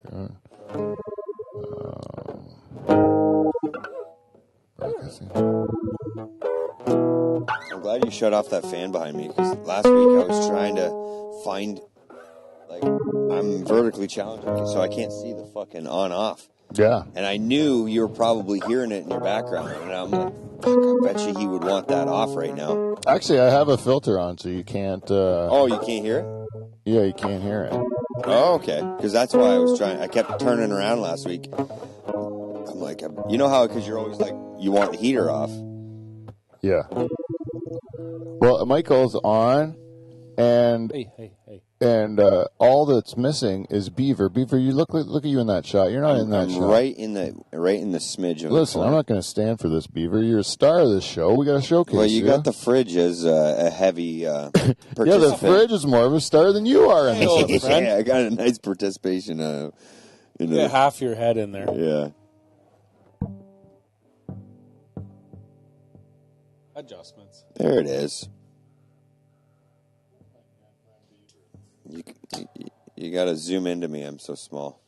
I'm glad you shut off that fan behind me, because last week I was trying to find, like, I'm vertically challenged, so I can't see the fucking on-off. Yeah. And I knew you were probably hearing it in your background, and I'm like, fuck, I bet you he would want that off right now. Actually, I have a filter on, so you can't... Oh, you can't hear it? Yeah, you can't hear it. Oh, okay. Because that's why I kept turning around last week. I'm like, you know how, because you're always like, you want the heater off. Yeah. Well, Michael's on, and Hey. and all that's missing is Beaver. Beaver, you look at you in that shot. You're not in that shot. Right in the smidge of Listen, I'm not going to stand for this, Beaver. You're a star of this show. We got to showcase you. Well, you got the fridge as a heavy participant. Yeah, the fridge is more of a star than you are in this episode. Yeah, I got a nice participation. Get half your head in there. Yeah. Adjustments. There it is. You got to zoom into me. I'm so small.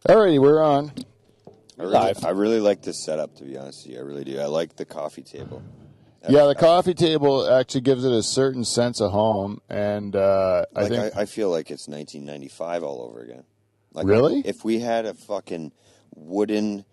Alrighty, we're on. I really like this setup, to be honest with you. I really do. I like the coffee table. Yeah, the coffee table actually gives it a certain sense of home, and I feel like it's 1995 all over again. Like, really? If we had a fucking wooden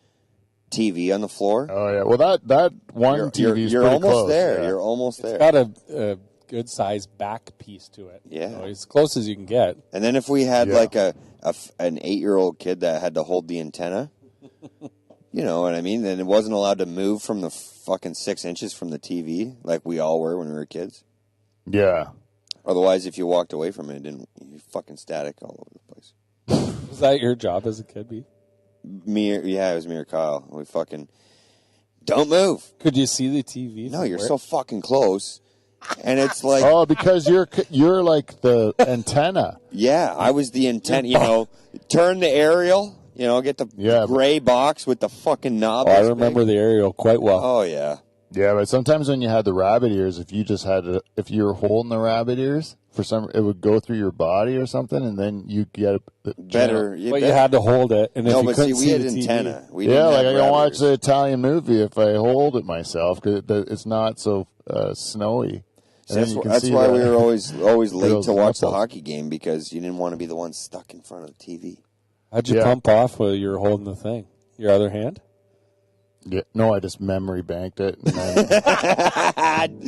TV on the floor. Oh yeah. Well, that one TV is you're pretty almost close. there. Yeah. You're almost there. It's got a good sized back piece to it. Yeah, so as close as you can get. And then if we had like an 8-year-old kid that had to hold the antenna, you know what I mean? Then it wasn't allowed to move from the fucking 6 inches from the TV like we all were when we were kids. Yeah. Otherwise, if you walked away from it, you're fucking static all over the place. Was that your job as a kid, B? It was me or Kyle. We fucking don't move. Could you see the TV? No, you're so fucking close, and it's like because you're like the antenna. Yeah, I was the antenna. You know, turn the aerial. You know, get the gray box with the fucking knob. Oh, I remember the aerial quite well. Oh yeah. Yeah, but sometimes when you had the rabbit ears, if you were holding the rabbit ears it would go through your body or something, and then you get better. You had to hold it, and no, if you but couldn't we had the antenna. TV, We didn't like have I can watch ears. the Italian movie if I hold it myself because it's not so snowy. That's why we were always late to watch the hockey game, because you didn't want to be the one stuck in front of the TV. How'd you pump off while you were holding the thing? Your other hand? Yeah, no, I just memory banked it. And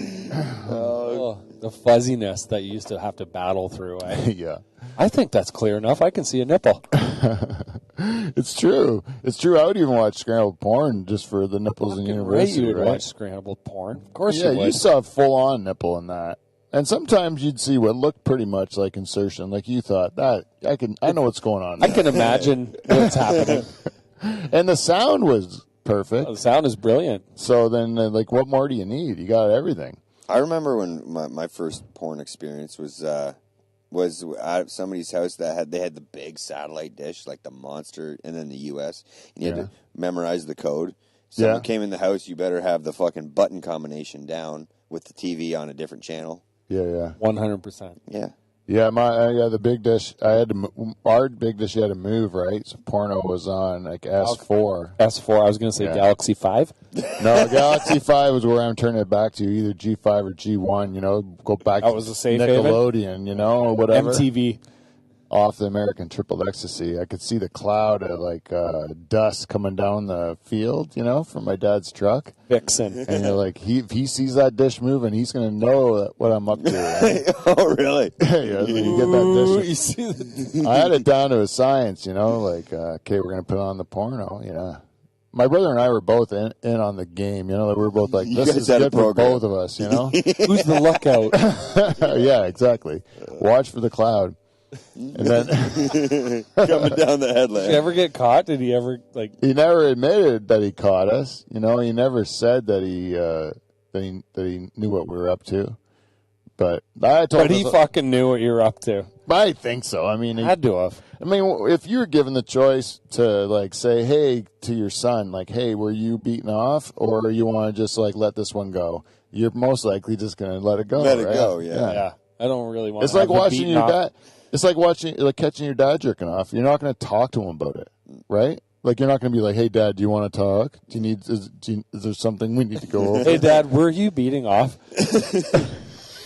the fuzziness that you used to have to battle through. Yeah. I think that's clear enough. I can see a nipple. It's true. It's true. I would even watch scrambled porn just for the nipples in university. You would right? watch scrambled porn. Of course you would. Yeah, you saw a full-on nipple in that. And sometimes you'd see what looked pretty much like insertion, like you thought, I know what's going on. I can imagine what's happening. And the sound was perfect. Oh, the sound is brilliant. So then, what more do you need? You got everything. I remember when my first porn experience was at somebody's house they had the big satellite dish, like the Monster, and then the U.S. And you had to memorize the code. Someone came in the house, you better have the fucking button combination down with the TV on a different channel. Yeah. 100%. Yeah. Yeah, the big dish. Our big dish you had to move, right? So porno was on like S4. S4. I was going to say Galaxy 5. No, Galaxy 5 was where I'm turning it back to, either G5 or G1. You know, go back. That was a safe Nickelodeon. haven? You know, or whatever. MTV. Off the American Triple Ecstasy, I could see the cloud of dust coming down the field, you know, from my dad's truck. Vixen. And you're like, if he sees that dish moving, he's going to know what I'm up to. Right? Oh, really? Yeah, you get that dish. I had it down to a science, you know, okay, we're going to put on the porno, yeah. My brother and I were both in on the game, you know, we were both like, this is good for both of us, you know. Who's the lookout? Yeah, exactly. Watch for the cloud. And then coming down the headland. Did he ever get caught? Did he ever He never admitted that he caught us. You know, he never said that he knew what we were up to. But he fucking knew what you were up to. I think so. I mean, had to have. I mean, if you were given the choice to say, hey, to your son, hey, were you beaten off, or you want to just let this one go? You're most likely just going to let it go. Let it right? go. Yeah. I don't really want. It's like watching your dad. It's like catching your dad jerking off. You're not going to talk to him about it, right? Like, you're not going to be like, "Hey, Dad, do you want to talk? Is there something we need to go over?" Hey, Dad, were you beating off?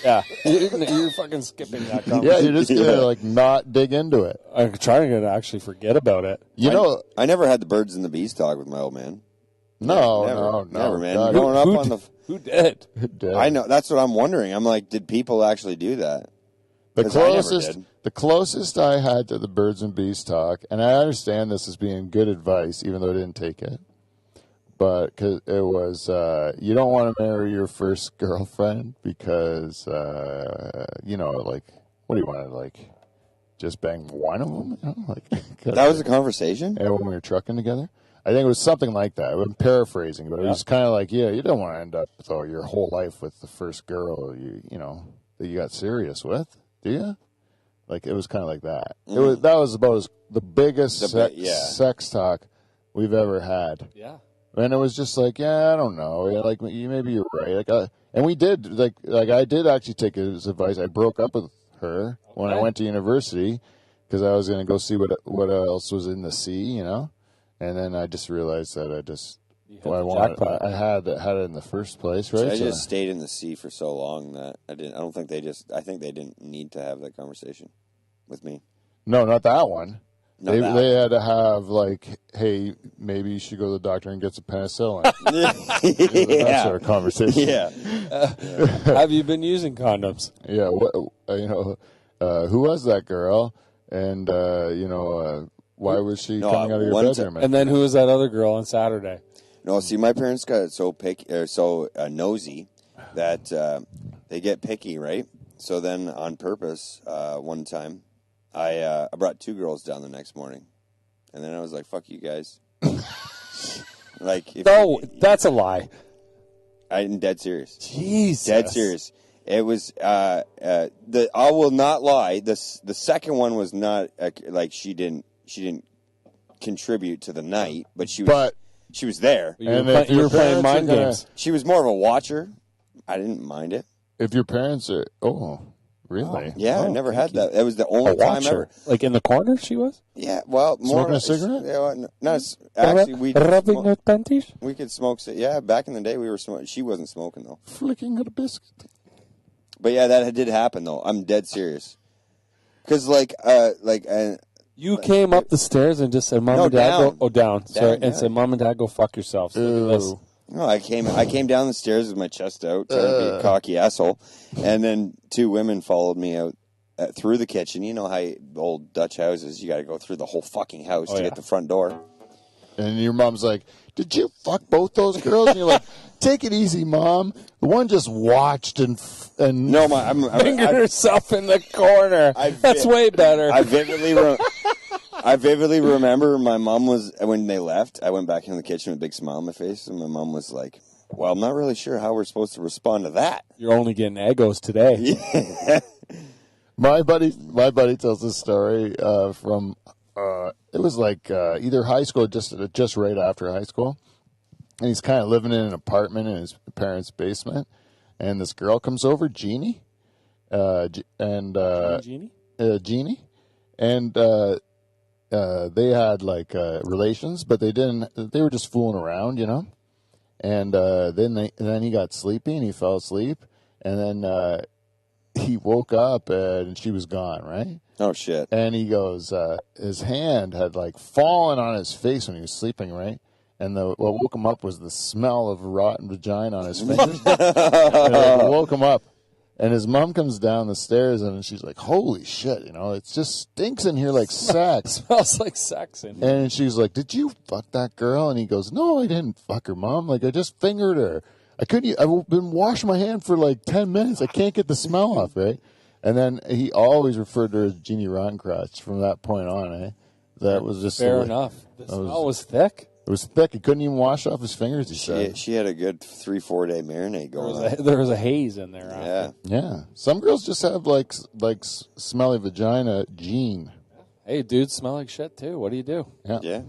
Yeah, you're fucking skipping that conversation. Yeah, you're just going to not dig into it. I'm trying to actually forget about it. I never had the birds and the bees talk with my old man. No, never, man. God. Growing up on the who did? I know, that's what I'm wondering. I'm like, did people actually do that? The closest I had to the birds and bees talk, and I understand this as being good advice, even though I didn't take it, but cause it was, you don't want to marry your first girlfriend because, what do you want to, just bang one of them? That was a conversation? Yeah, when we were trucking together. I think it was something like that. I'm paraphrasing, but it was kind of like, you don't want to end up your whole life with the first girl that you got serious with, do you? It was kind of like that. That was about the biggest sex talk we've ever had. Yeah. And it was just I don't know. Maybe you're right. And we did, I did actually take his advice. I broke up with her when I went to university because I was going to go see what else was in the sea, And then I just realized that I had it in the first place, right? I just stayed in the sea for so long that I think they didn't need to have that conversation with me. No, not that one. They had to have hey, maybe you should go to the doctor and get some penicillin. That sort of conversation. Yeah. Have you been using condoms? Yeah. Who was that girl? And why was she coming out of your bedroom? And then who was that other girl on Saturday? No, see, my parents got so nosy that they get picky, right? So then, on purpose, one time, I brought 2 girls down the next morning, and then I was like, "Fuck you guys!" That's a lie. I'm dead serious. Jesus, dead serious. It was I will not lie. The second one was not she didn't contribute to the night, but she was there. And you were playing mind games. She was more of a watcher. I didn't mind it. If your parents are, really? Yeah, I never had that. It was the only time ever. In the corner, she was. Yeah, well, more smoking a cigarette. No, actually, we rubbing her panties. We could smoke. Yeah, back in the day, we were smoking. She wasn't smoking though. Flicking at a biscuit. But yeah, that did happen though. I'm dead serious. Because you came up the stairs and just said, "Mom and Dad, go down." Sorry, and said, "Mom and Dad, go fuck yourselves." Look at this. No, I came down the stairs with my chest out, trying to be a cocky asshole, and then 2 women followed me out through the kitchen. You know how old Dutch houses, you got to go through the whole fucking house to get the front door. And your mom's like, "Did you fuck both those girls?" And you're like, "Take it easy, Mom. The one just watched and no, I'm fingered herself in the corner. That's way better." I vividly remember my mom when they left, I went back in the kitchen with a big smile on my face, and my mom was like, "Well, I'm not really sure how we're supposed to respond to that." You're only getting egos today. Yeah. My buddy tells this story from it was either high school, just right after high school, and he's kind of living in an apartment in his parents' basement, and this girl comes over, Jeannie, and they had relations, but they were just fooling around, And then he got sleepy and he fell asleep, and then he woke up and she was gone, right? Oh shit! And he goes, his hand had fallen on his face when he was sleeping, right? And what woke him up was the smell of rotten vagina on his fingers. And it woke him up. And his mom comes down the stairs, and she's like, "Holy shit, it just stinks in here like sex." Smells like sex in here. And she's like, "Did you fuck that girl?" And he goes, "No, I didn't fuck her, Mom. I just fingered her. I've been washing my hand for 10 minutes. I can't get the smell off, right?" And then he always referred to her as Jeannie Rottencrotch from that point on, eh? That was just fair enough. The smell was thick. It was thick. He couldn't even wash off his fingers, he said. She had a good 3-4 day marinade going on. There was a haze in there. After. Yeah. Some girls just have smelly vagina gene. Hey, dudes smell like shit too. What do you do? Yeah. It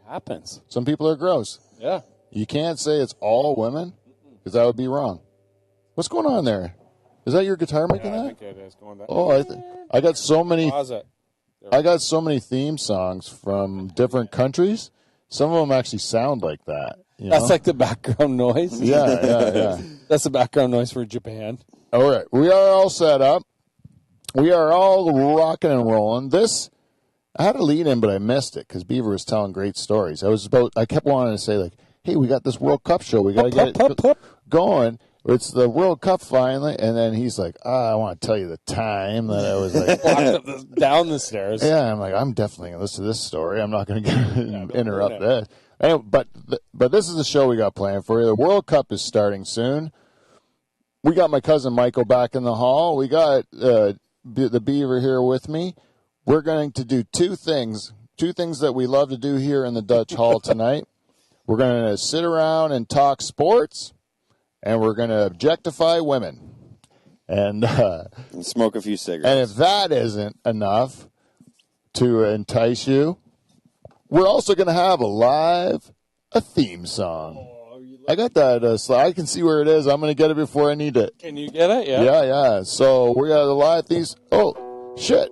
happens. Some people are gross. Yeah. You can't say it's all women because that would be wrong. What's going on there? Is that your guitar making that? I think it is going that. Oh, I got so many. Pause it. I got so many theme songs from different countries. Some of them actually sound like that. That's like the background noise. Yeah. That's the background noise for Japan. All right, we are all set up. We are all rocking and rolling. I had a lead in, but I missed it because Beaver was telling great stories. I kept wanting to say, like, hey, we got this World Cup show. We got to get it going. It's the World Cup finally. And then he's like, I want to tell you the time that I was like. Walked down the stairs. Yeah, I'm like, I'm definitely going to listen to this story. I'm not going to interrupt this. Anyway, but this is the show we got planned for you. The World Cup is starting soon. We got my cousin Michael back in the hall. We got the Beaver here with me. We're going to do two things that we love to do here in the Dutch Hall tonight. We're going to sit around and talk sports, and we're going to objectify women. And smoke a few cigarettes. And if that isn't enough to entice you, we're also going to have a theme song. I got that slide. I can see where it is. I'm going to get it before I need it. Can you get it? Yeah. Yeah. So we got a live theme. Oh, shit.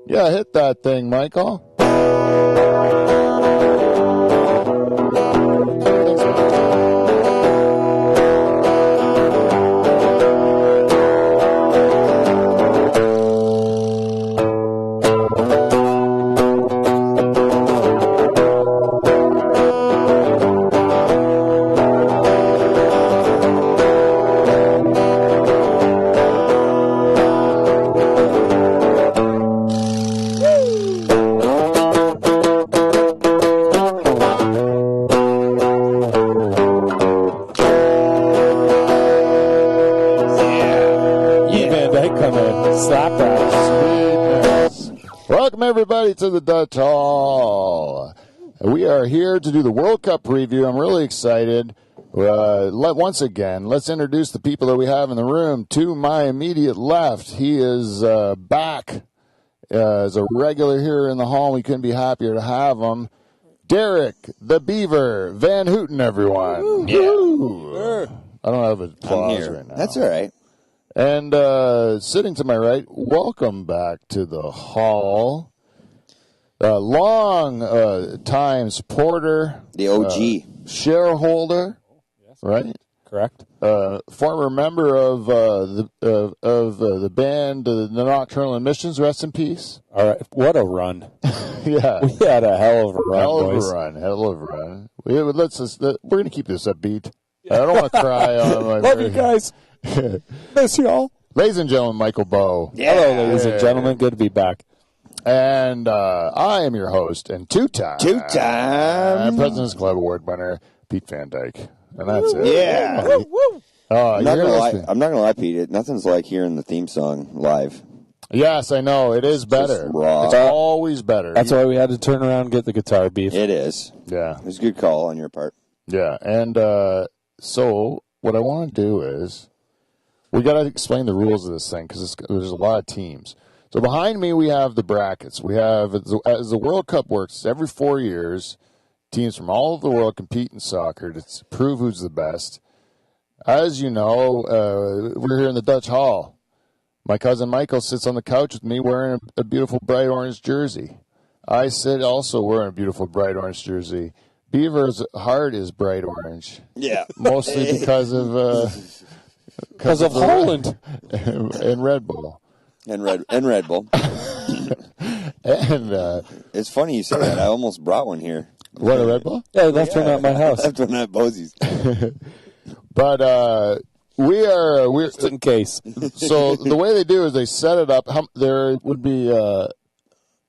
Yeah, hit that thing, Michael. Welcome, everybody, to the Dutch Hall. We are here to do the World Cup preview. I'm really excited. Once again, let's introduce the people that we have in the room. To my immediate left, he is back as a regular here in the hall. We couldn't be happier to have him. Derek, the Beaver, Van Houten, everyone. Yeah. I don't have applause right now. That's all right. And sitting to my right, welcome back to the hall. Long time supporter. The OG. Shareholder, right? Correct. Former member of the band, the Nocturnal Emissions, rest in peace. All right. What a run. Yeah. We had a hell of a run, Hell boys. of a run. We're going to keep this upbeat. I don't want to cry on my Love you guys. Miss y'all. Ladies and gentlemen, Michael Bouw. Yeah. Hello, ladies and gentlemen. Good to be back. And I am your host and two-time President's Club Award winner, Pete Van Dyke. And that's it. Yeah. I'm not gonna lie, Pete. Nothing's like hearing the theme song live. Yes, I know. It is better. It's always better. That's why we had to turn around and get the guitar, Beef. It is. Yeah. It was a good call on your part. Yeah. And so what I want to do is we got to explain the rules of this thing because there's a lot of teams. So behind me we have the brackets. We have, as the World Cup works, every 4 years, teams from all over the world compete in soccer to prove who's the best. As you know, we're here in the Dutch Hall. My cousin Michael sits on the couch with me wearing a beautiful bright orange jersey. I sit also wearing a beautiful bright orange jersey. Beaver's heart is bright orange. Yeah. Mostly because of Holland and Red Bull. And Red Bull. And it's funny you say that. I almost brought one here. What, a Red Bull? Yeah, left one at my house. Left one at Bosie's. But we're just in case. So the way they do is they set it up. There would be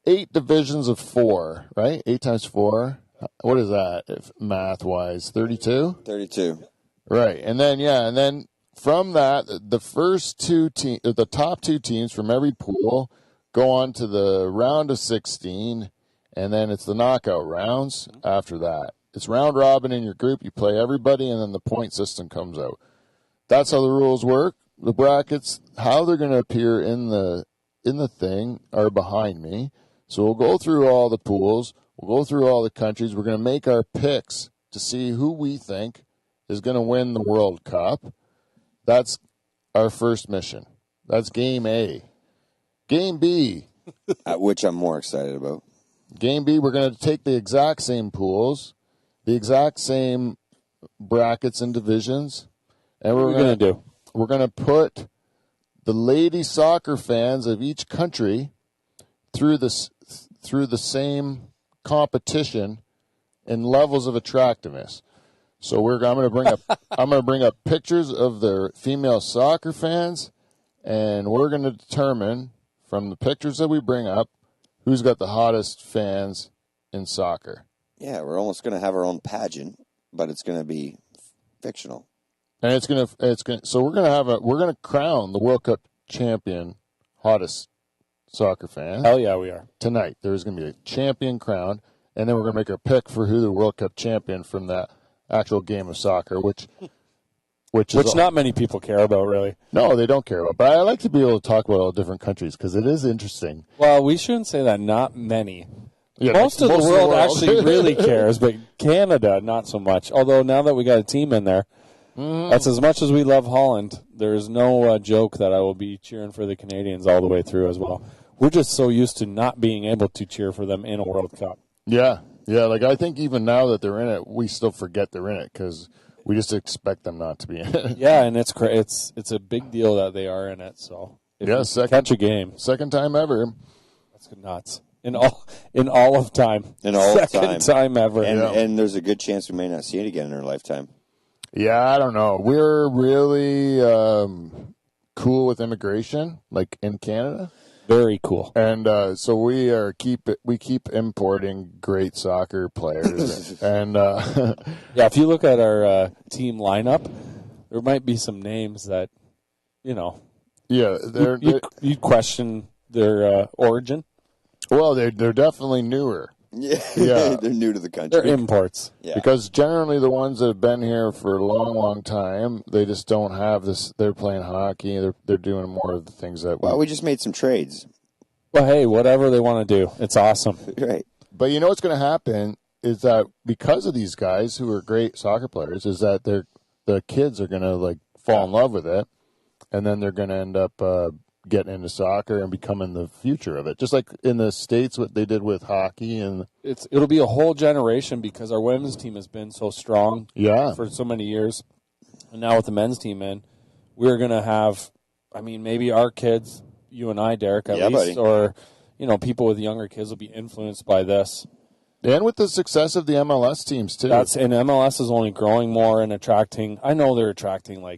8 divisions of 4, right? 8 times 4. What is that, math-wise? 32? 32. Right, and then from that, the first 2 teams, the top 2 teams from every pool, go on to the round of 16, and then it's the knockout rounds after that. It's round robin in your group. You play everybody, and then the point system comes out. That's how the rules work. The brackets, how they're going to appear in the thing, are behind me. So we'll go through all the pools. We'll go through all the countries. We're going to make our picks to see who we think is going to win the World Cup. That's our first mission. That's game A. Game B. Which I'm more excited about. Game B, we're going to take the exact same pools, the exact same brackets and divisions. And what are we going to do? We're going to put the lady soccer fans of each country through the same competition in levels of attractiveness. So I'm going to bring up pictures of their female soccer fans, and we're going to determine from the pictures that we bring up who's got the hottest fans in soccer. Yeah, we're almost going to have our own pageant, but it's going to be fictional. And so we're going to crown the World Cup champion hottest soccer fan. Hell yeah, we are. Tonight there's going to be a champion crowned, and then we're going to make our pick for who the World Cup champion from that actual game of soccer, which not many people care about, really. No, they don't care about. But I like to be able to talk about all different countries because it is interesting. Well, we shouldn't say that. Not many. Yeah, most of the world actually really cares, but Canada, not so much. Although now that we got a team in there, that's as much as we love Holland. There is no joke that I will be cheering for the Canadians all the way through as well. We're just so used to not being able to cheer for them in a World Cup. Yeah. Like I think even now that they're in it, we still forget they're in it because we just expect them not to be in it. Yeah, and it's a big deal that they are in it. So catch a game, second time ever. That's nuts. In all of time. Second time ever. And there's a good chance we may not see it again in our lifetime. Yeah, I don't know. We're really cool with immigration, like in Canada. Very cool. And so we keep importing great soccer players. And yeah, if you look at our team lineup, there might be some names that, Yeah, you question their origin. Well, they're definitely newer. Yeah, they're new to the country. They're imports. Yeah. Because generally the ones that have been here for a long, long time, they just don't have this. They're playing hockey. They're doing more of the things that. Well, we just made some trades. Well, hey, whatever they want to do, it's awesome. Right. But you know what's going to happen is that because of these guys who are great soccer players, is that the kids are going to fall in love with it, and then they're going to end up getting into soccer and becoming the future of it. Just like in the States, what they did with hockey. And it'll be a whole generation because our women's team has been so strong for so many years. And now with the men's team in, we're going to have, maybe our kids, you and I, Derek, at least, buddy. Or, people with younger kids will be influenced by this. And with the success of the MLS teams, too. And MLS is only growing more and attracting, I know they're attracting,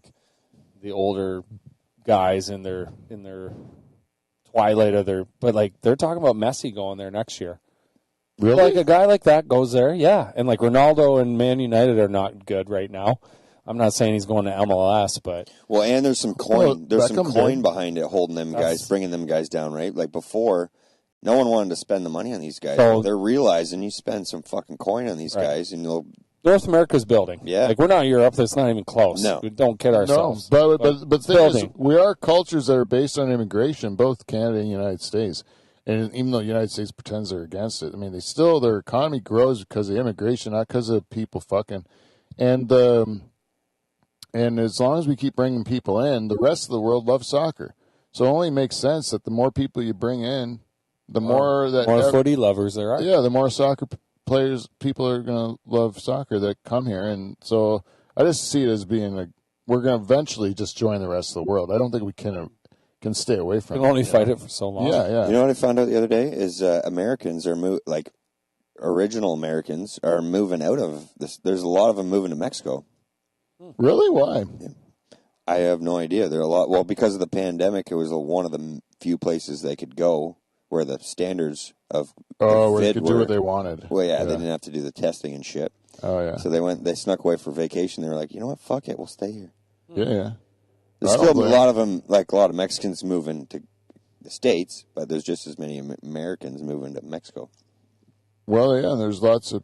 the older guys in their twilight of their, but they're talking about Messi going there next year. Really? A guy like that goes there, yeah. And Ronaldo and Man United are not good right now. I'm not saying he's going to MLS, but and there's some coin. There's some coin behind it, holding them guys, bringing them guys down. Right, before, no one wanted to spend the money on these guys. So, they're realizing you spend some fucking coin on these guys, and you'll. North America's building. Yeah. We're not Europe. That's not even close. No. We don't kid ourselves. No, but the thing is, we are cultures that are based on immigration, both Canada and the United States. And even though the United States pretends they're against it, their economy grows because of immigration, not because of people fucking. And as long as we keep bringing people in, the rest of the world loves soccer. So it only makes sense that the more people you bring in, the more footy lovers there are. Yeah, the more soccer people are going to love soccer that come here. And so I just see it as being we're going to eventually just join the rest of the world. I don't think we can stay away from it. We can only fight it for so long. Yeah. You know what I found out the other day is Americans are original Americans are moving out of this. There's a lot of them moving to Mexico. Really? Why? Yeah. I have no idea. There are a lot. Well, because of the pandemic, it was one of the few places they could go where the standards of where they could do what they wanted. Well, yeah, they didn't have to do the testing and shit. Oh yeah. So they snuck away for vacation. They were like, you know what? Fuck it, we'll stay here. Yeah. There's still a lot of them, a lot of Mexicans moving to the States, but there's just as many Americans moving to Mexico. Well, yeah, there's lots of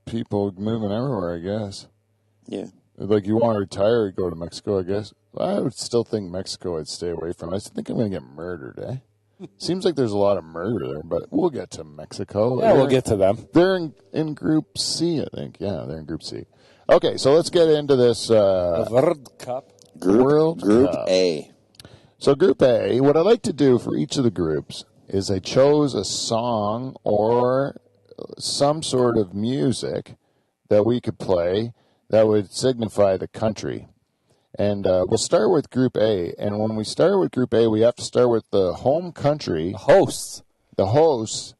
people moving everywhere, I guess. Yeah. You want to retire, you go to Mexico, I guess. I would still think Mexico I'd stay away from. I think I'm going to get murdered, eh? Seems like there's a lot of murder there, but we'll get to Mexico. Yeah, we'll get to them. They're in Group C, I think. Yeah, they're in Group C. Okay, so let's get into this the World Cup. Group A. So Group A, what I like to do for each of the groups is I chose a song or some sort of music that we could play that would signify the country. And we'll start with Group A. And when we start with Group A, we have to start with the home country. The hosts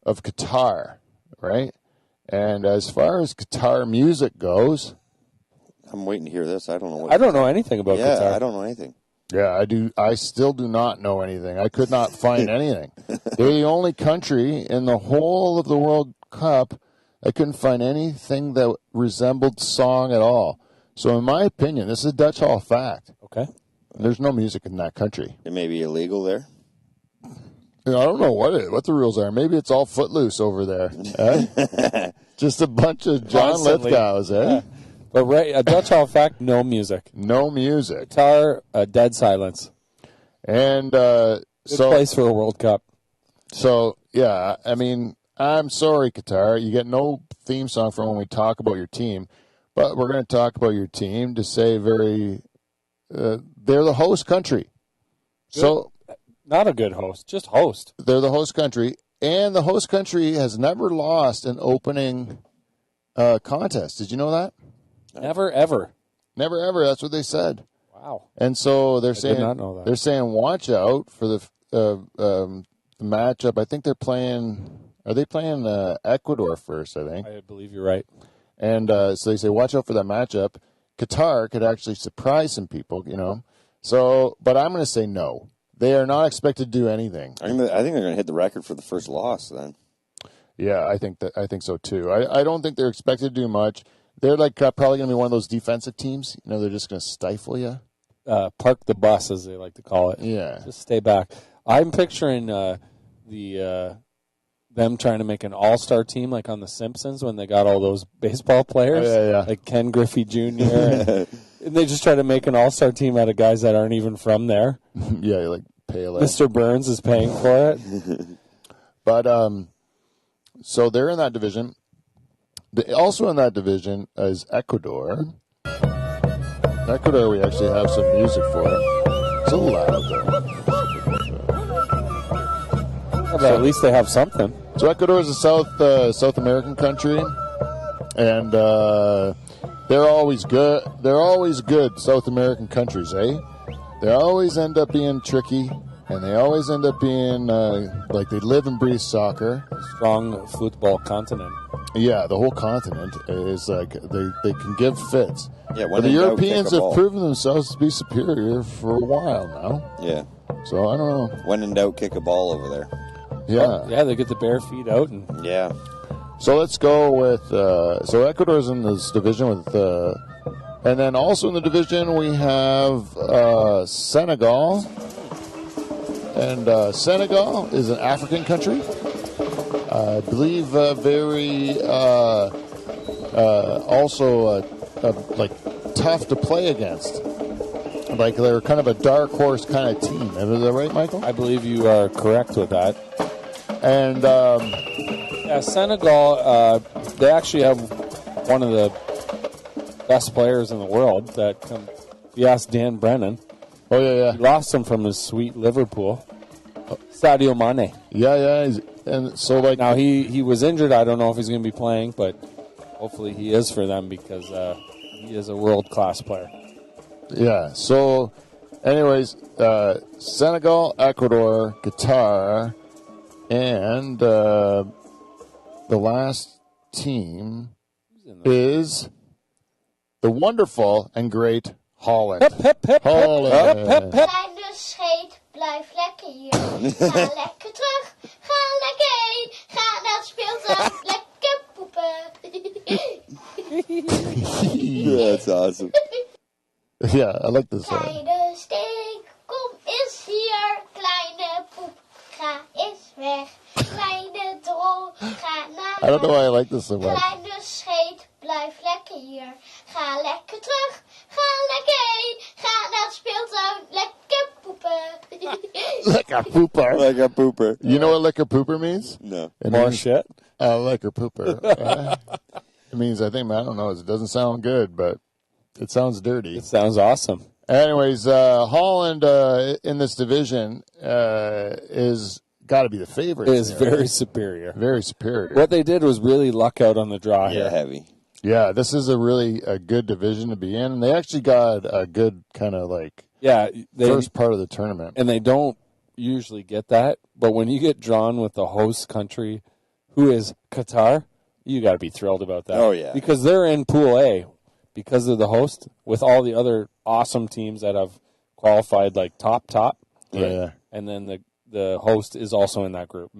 of Qatar, right? And as far as Qatar music goes... I'm waiting to hear this. I don't know. I don't know anything about Qatar. Yeah, I don't know anything. Yeah, I do. I still do not know anything. I could not find anything. They're the only country in the whole of the World Cup. I couldn't find anything that resembled song at all. So in my opinion, this is a Dutch Hall fact. Okay. There's no music in that country. It may be illegal there. I don't know what the rules are. Maybe it's all footloose over there. Eh? Just a bunch of John Lithgows, eh? Yeah. But a Dutch Hall fact, no music. No music. Qatar, dead silence. And good place for a World Cup. So, yeah, I mean, I'm sorry, Qatar. You get no theme song from when we talk about your team. But we're going to talk about your team to say they're the host country. Good. So, not a good host, just host. They're the host country. And the host country has never lost an opening contest. Did you know that? Never, ever. Never, ever. That's what they said. Wow. And so they're saying, did not know that. They're saying, watch out for the matchup. I think they're playing. Are they playing Ecuador first? I think. I believe you're right. And so they say, watch out for that matchup. Qatar could actually surprise some people, you know. So, but I'm going to say no. They are not expected to do anything. I think they're going to hit the record for the first loss then. Yeah, I think so too. I don't think they're expected to do much. They're like probably going to be one of those defensive teams. You know, they're just going to stifle you. Park the bus, as they like to call it. Yeah. Just stay back. I'm picturing them trying to make an all-star team like on The Simpsons when they got all those baseball players. Yeah. Like Ken Griffey Jr. and they just try to make an all-star team out of guys that aren't even from there. Yeah, like Pele. Mr. Burns is paying for it. But so they're in that division. Also in that division is Ecuador. Ecuador, we actually have some music for. It's a little loud, though. But at least they have something. So Ecuador is a South American country, and they're always good. They're always good South American countries, eh? They always end up being tricky, and they always end up being like they live and breathe soccer. Strong football continent. Yeah, the whole continent is like they can give fits. Yeah, but the Europeans have proven themselves to be superior for a while now. Yeah. So I don't know. When in doubt, kick a ball over there. Yeah. Yeah, they get the bare feet out. And yeah. So let's go with so Ecuador's in this division with and then also in the division we have Senegal. And Senegal is an African country. I believe very also like tough to play against. Like they're kind of a dark horse kind of team. Is that right, Michael? I believe you are correct with that. And Senegal, they actually have one of the best players in the world. If you ask Dan Brennan. Oh yeah. He lost him from his sweet Liverpool. Sadio Mane. Yeah. And so like now he was injured. I don't know if he's going to be playing, but hopefully he is for them because he is a world-class player. Yeah. So, anyways, Senegal, Ecuador, Qatar, and the last team is the wonderful and great Holland. Hip, hip, hip, Holland. Hip, hip, hip. Kleine scheet, blijf lekker hier. Ga lekker terug, ga lekker heen. Ga naar het speeltuin, lekker poepen. That's awesome. Yeah, I like this song. Kleine steek, kom eens hier. Kleine poep, ga eens weg. Kleine drol, ga naar I don't know why I like this so much. Kleine scheet, blijf lekker hier. Ga lekker terug, ga lekker heen. Ga naar het speeltuin, lekker poepen. Lekker pooper. Like a pooper. You know what lekker pooper means? No. It More means, shit. Lekker pooper. It means, I don't know, it doesn't sound good, but it sounds dirty. It sounds awesome. Anyways, Holland in this division is got to be the favorite. It is very superior. Very superior. What they did was really luck out on the draw here. Heavy. Yeah, this is a good division to be in. And they actually got a good kind of first part of the tournament. And they don't usually get that. But when you get drawn with the host country, who is Qatar, you got to be thrilled about that. Oh, yeah. Because they're in Pool A because of the host with all the other awesome teams that have qualified like top. Yeah. And then the host is also in that group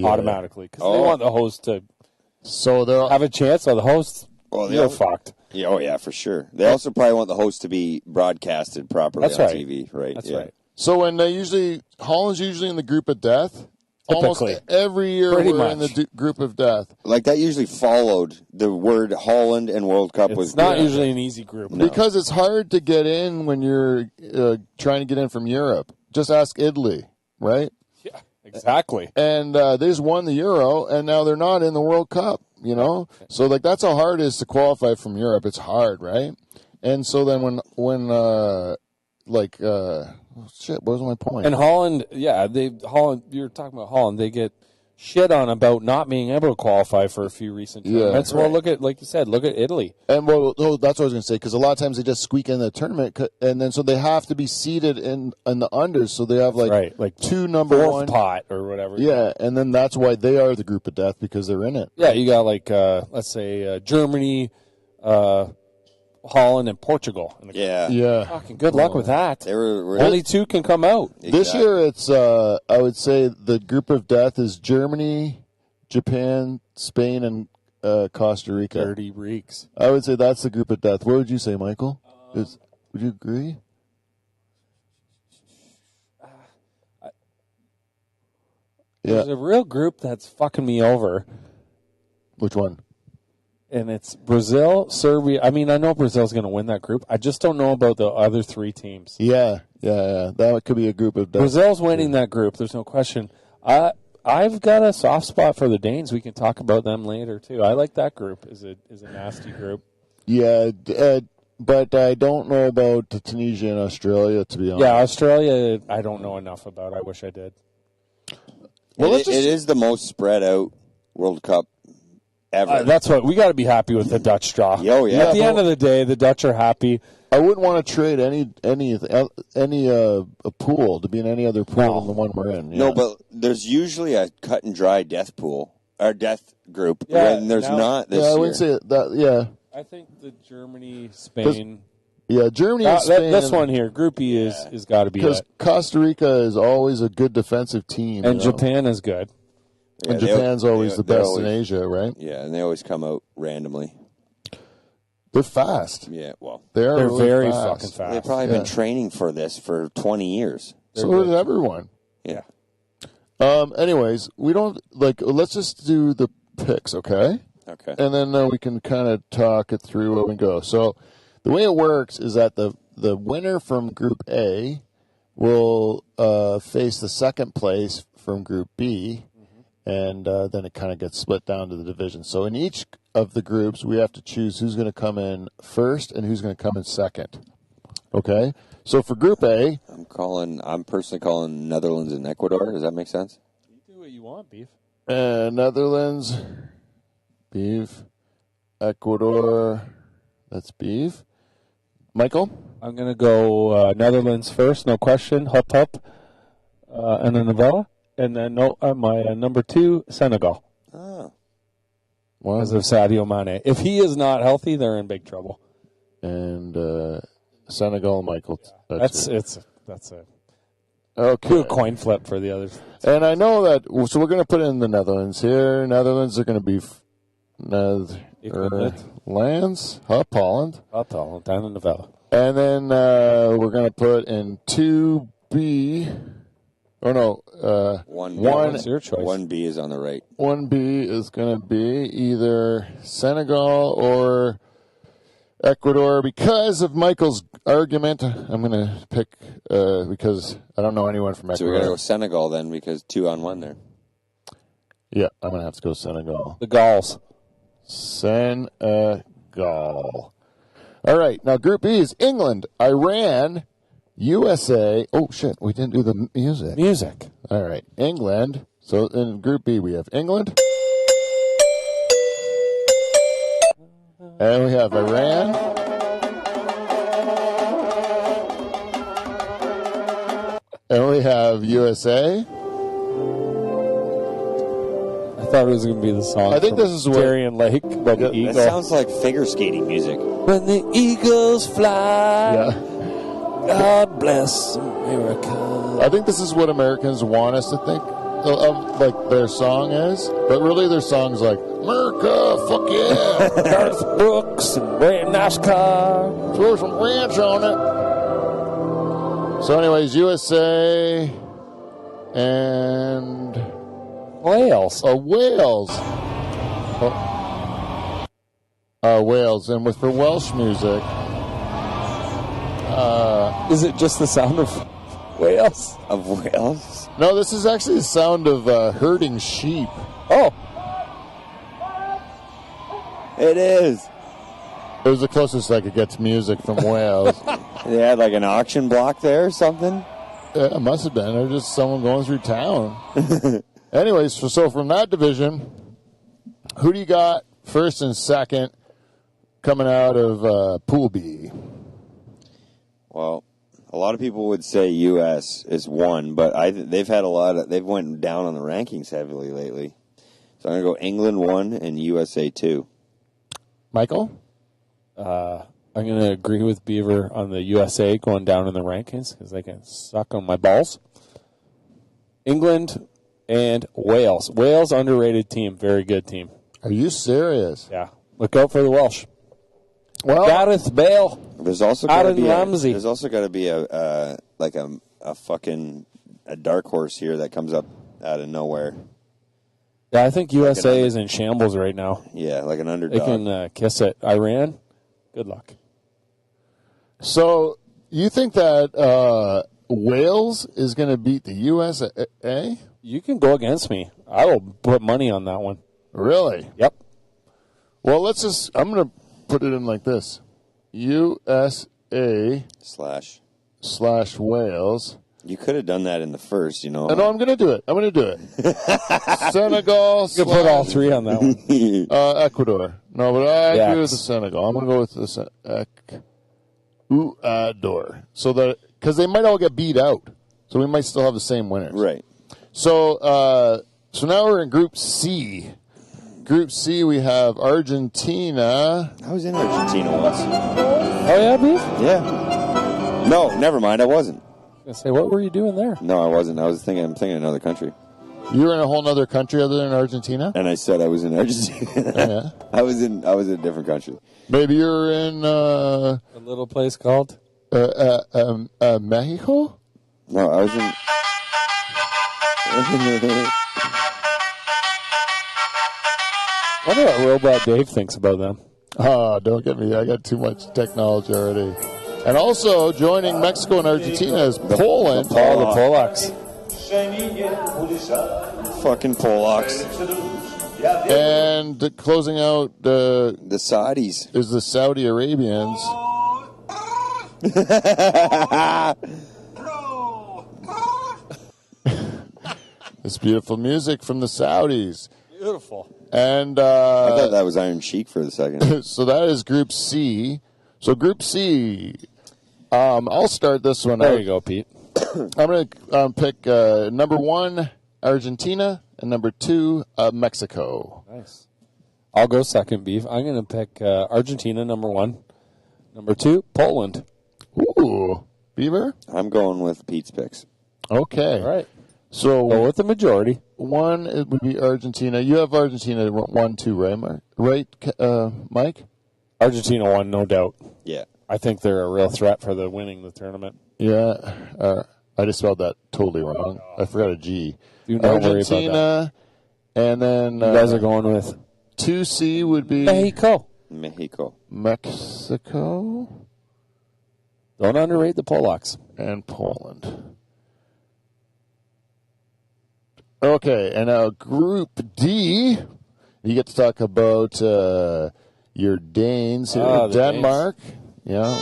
automatically because they want the host to they'll have a chance. So the host, you're fucked. Yeah, oh, yeah, for sure. They also probably want the host to be broadcasted properly on TV, right? That's right. So when Holland's usually in the group of death. Almost every year we're in the group of death. Like that usually followed the word Holland and World Cup. It's not usually an easy group. No. Because it's hard to get in when you're trying to get in from Europe. Just ask Italy, right? Yeah, exactly. And they just won the Euro, and now they're not in the World Cup, So, that's how hard it is to qualify from Europe. It's hard, right? And so then what was my point? And Holland, you're talking about Holland, they get shit on about not being able to qualify for a few recent tournaments. Yeah, right. Well, look at Italy. And that's what I was going to say, because a lot of times they just squeak in the tournament, and then so they have to be seeded in the unders, so they have like two number fourth one pot or whatever. Yeah, and then that's why they are the group of death, because they're in it. Yeah, you got let's say Germany, Holland, and Portugal. Yeah. Fucking good luck with that. We're only two can come out. Exactly. This year, it's I would say the group of death is Germany, Japan, Spain, and Costa Rica. 30 reeks. I would say that's the group of death. What would you say, Michael? Would you agree? There's a real group that's fucking me over. Which one? And it's Brazil, Serbia. I mean, I know Brazil's going to win that group. I just don't know about the other three teams. Yeah. That could be a group of death. Brazil's winning that group. There's no question. I've got a soft spot for the Danes. We can talk about them later too. I like that group. Is a nasty group. Yeah, but I don't know about Tunisia and Australia, to be honest. Yeah, Australia, I don't know enough about. I wish I did. Well, it is the most spread out World Cup ever. That's what we got to be happy with the Dutch draw. Oh, yeah. At the end of the day, the Dutch are happy. I wouldn't want to trade any a pool to be in any other pool than the one we're in. Yeah. No, but there's usually a cut and dry death pool or death group. Yeah, when there's not this year. I wouldn't say that. Yeah, I think the Germany, Spain. Yeah, Germany and Spain. This one here, Group E is got to be because Costa Rica is always a good defensive team, and Japan is good. Yeah, and Japan's always the best in Asia, right? Yeah, and they always come out randomly. They're fast. Yeah, well, they're really very fast. fucking fast. They've probably been training for this for 20 years. So did everyone. Yeah. Anyways, we don't let's just do the picks, okay? Okay. And then we can kind of talk it through where we go. So the way it works is that the winner from Group A will face the second place from Group B, and then it kind of gets split down to the division. So in each of the groups, we have to choose who's going to come in first and who's going to come in second. Okay? So for Group A, I'm personally calling Netherlands and Ecuador. Does that make sense? You do what you want, Beef. Netherlands, Beef, Ecuador, that's Beef. Michael? I'm going to go Netherlands first, no question. Hup, and then Novella. And then my number 2, Senegal. Oh. Because of Sadio Mane. If he is not healthy, they're in big trouble. And Senegal, Michael. Yeah. That's a okay. Coin flip for the others. And I know that, so we're going to put in the Netherlands here. Netherlands are going to be Netherlands, Holland. Holland, down in Novella. And then we're going to put in 2B. Oh, no. 1B. It's your choice. 1B is on the right. 1B is going to be either Senegal or Ecuador. Because of Michael's argument, I'm going to pick because I don't know anyone from Ecuador. So we're going to go Senegal then because 2 on 1 there. Yeah, I'm going to have to go Senegal. The Gauls. Senegal. All right. Now, Group B is England, Iran, USA. Oh, shit. We didn't do the music. Music. All right. England. So in Group B, we have England. And we have Iran. And we have USA. I thought it was going to be the song. I think this is what Darien Lake by the Eagle. That sounds like figure skating music. When the eagles fly, Yeah. God bless America. I think this is what Americans want us to think of, like their song is, but really their song's like America, fuck yeah, Garth Brooks and Ray NASCAR. throw some ranch on it. So, anyways, USA and Wales. Wales. Wales, and with for Welsh music, Is it just the sound of Wales? Of Wales? no, this is actually the sound of herding sheep. Oh, It is. It was the closest I could get to music from Wales. They had like an auction block there or something. Yeah, it must have been. Or just someone going through town. Anyways, so from that division, who do you got first and second coming out of Pool B? Well, a lot of people would say U.S. is one, but they've had they've went down on the rankings heavily lately. So I'm going to go England 1 and USA 2. Michael? I'm going to agree with Beaver on the USA going down in the rankings because they can suck on my balls. England and Wales. Wales, underrated team. Very good team. Are you serious? Yeah. Look out for the Welsh. Well, Gareth Bale. There's also got to Aaron be Ramsey. there's also got to be a fucking dark horse here that comes up out of nowhere. Yeah, I think USA is in shambles right now. Yeah, like an They underdog. can kiss it. Iran, good luck. so you think that Wales is going to beat the USA? You can go against me. I will put money on that one. Really? Yep. Well, I'm going to put it in like this. USA / Wales. You could have done that in the first, No, I'm going to do it. Senegal. You can put all three on that one. Ecuador. No, but I agree with Yes. the Senegal. I'm going to go with the Ecuador. So that because they might all get beat out, so we might still have the same winners. Right. So now we're in Group C. Group C, we have Argentina. I was in Argentina once. Oh, yeah, Beef? Yeah. No, never mind. I wasn't. I was gonna say, what were you doing there? No, I wasn't. I'm thinking another country. You were in a whole other country other than Argentina? And I said I was in Argentina. Yeah. I was in a different country. Maybe you're in A little place called? Mexico? No, I was in. I wonder what Robot Dave thinks about them. Oh, don't get me. I got too much technology already. And also joining Mexico and Argentina is Poland. Oh, the Polacks. Fucking Polacks. And closing out The Saudis. is the Saudi Arabians. This beautiful music from the Saudis. Beautiful. And I thought that was Iron Sheik for a second. so that is Group C. So Group C, I'll start this one There out. you go, Pete. I'm going to pick number 1, Argentina, and number 2, Mexico. Nice. I'll go second, Beef. I'm going to pick Argentina, number 1. Number 2, Poland. Ooh. Beaver? I'm going with Pete's picks. Okay. All right. So Go with the majority. 1 it would be Argentina. You have Argentina 1, 2, right, Mark? Right, Mike? Argentina won, no doubt. Yeah. I think they're a real threat for the winning the tournament. Yeah. I just spelled that totally wrong. I forgot a G. Do not worry about Argentina, and then You guys are going with 2C would be Mexico. Mexico Don't underrate the Polacks. and Poland. Okay, and now Group D, you get to talk about your Danes here. Ah, the Denmark. Yeah.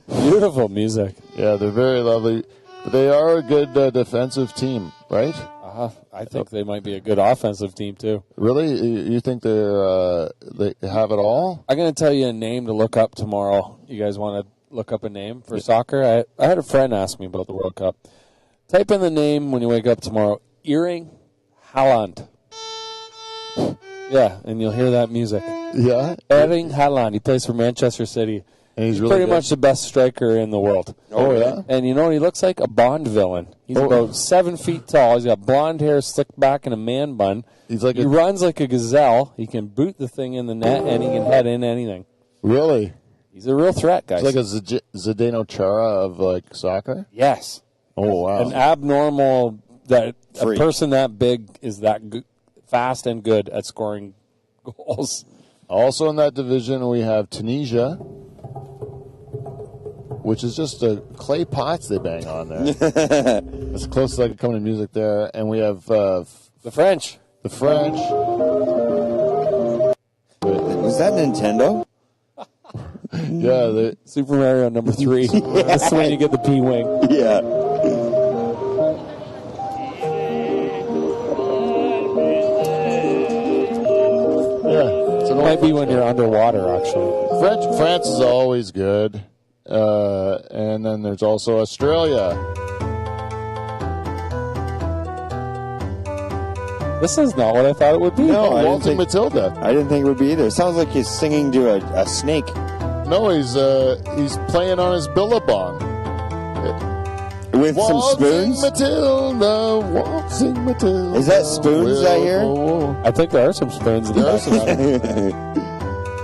Beautiful music. Yeah, they're very lovely. But they are a good defensive team, right? I think they might be a good offensive team, too. Really? You think they have it all? I'm going to tell you a name to look up tomorrow. You guys want to look up a name for soccer? I had a friend ask me about the World Cup. Type in the name when you wake up tomorrow. Erling Haaland. Yeah, and you'll hear that music. Yeah? Erling Haaland. He plays for Manchester City. And he's pretty much the best striker in the world. Oh, yeah? And you know what he looks like? A Bond villain. He's about 7 feet tall. He's got blonde hair slicked back in a man bun. He runs like a gazelle. He can boot the thing in the net, and he can head in anything. Really? He's a real threat, guys. He's like a Zdeno Chara of, like, soccer? Yes. Oh, wow. An abnormal, that a person that big is that fast and good at scoring goals. Also in that division, we have Tunisia, which is just clay pots they bang on there. That's close as I can come to music there. And we have the French. The French. Was that Nintendo? Yeah. Super Mario number 3. That's when you get the P-Wing. Yeah. So it might be when you're underwater, actually. France is always good. And then there's also Australia. This is not what I thought it would be. No, Waltzing Matilda. I didn't think it would be either. It sounds like he's singing to a snake. No, he's playing on his billabong. With some spoons? Waltzing Matilda. Is that spoons I hear? I think there are some spoons in there.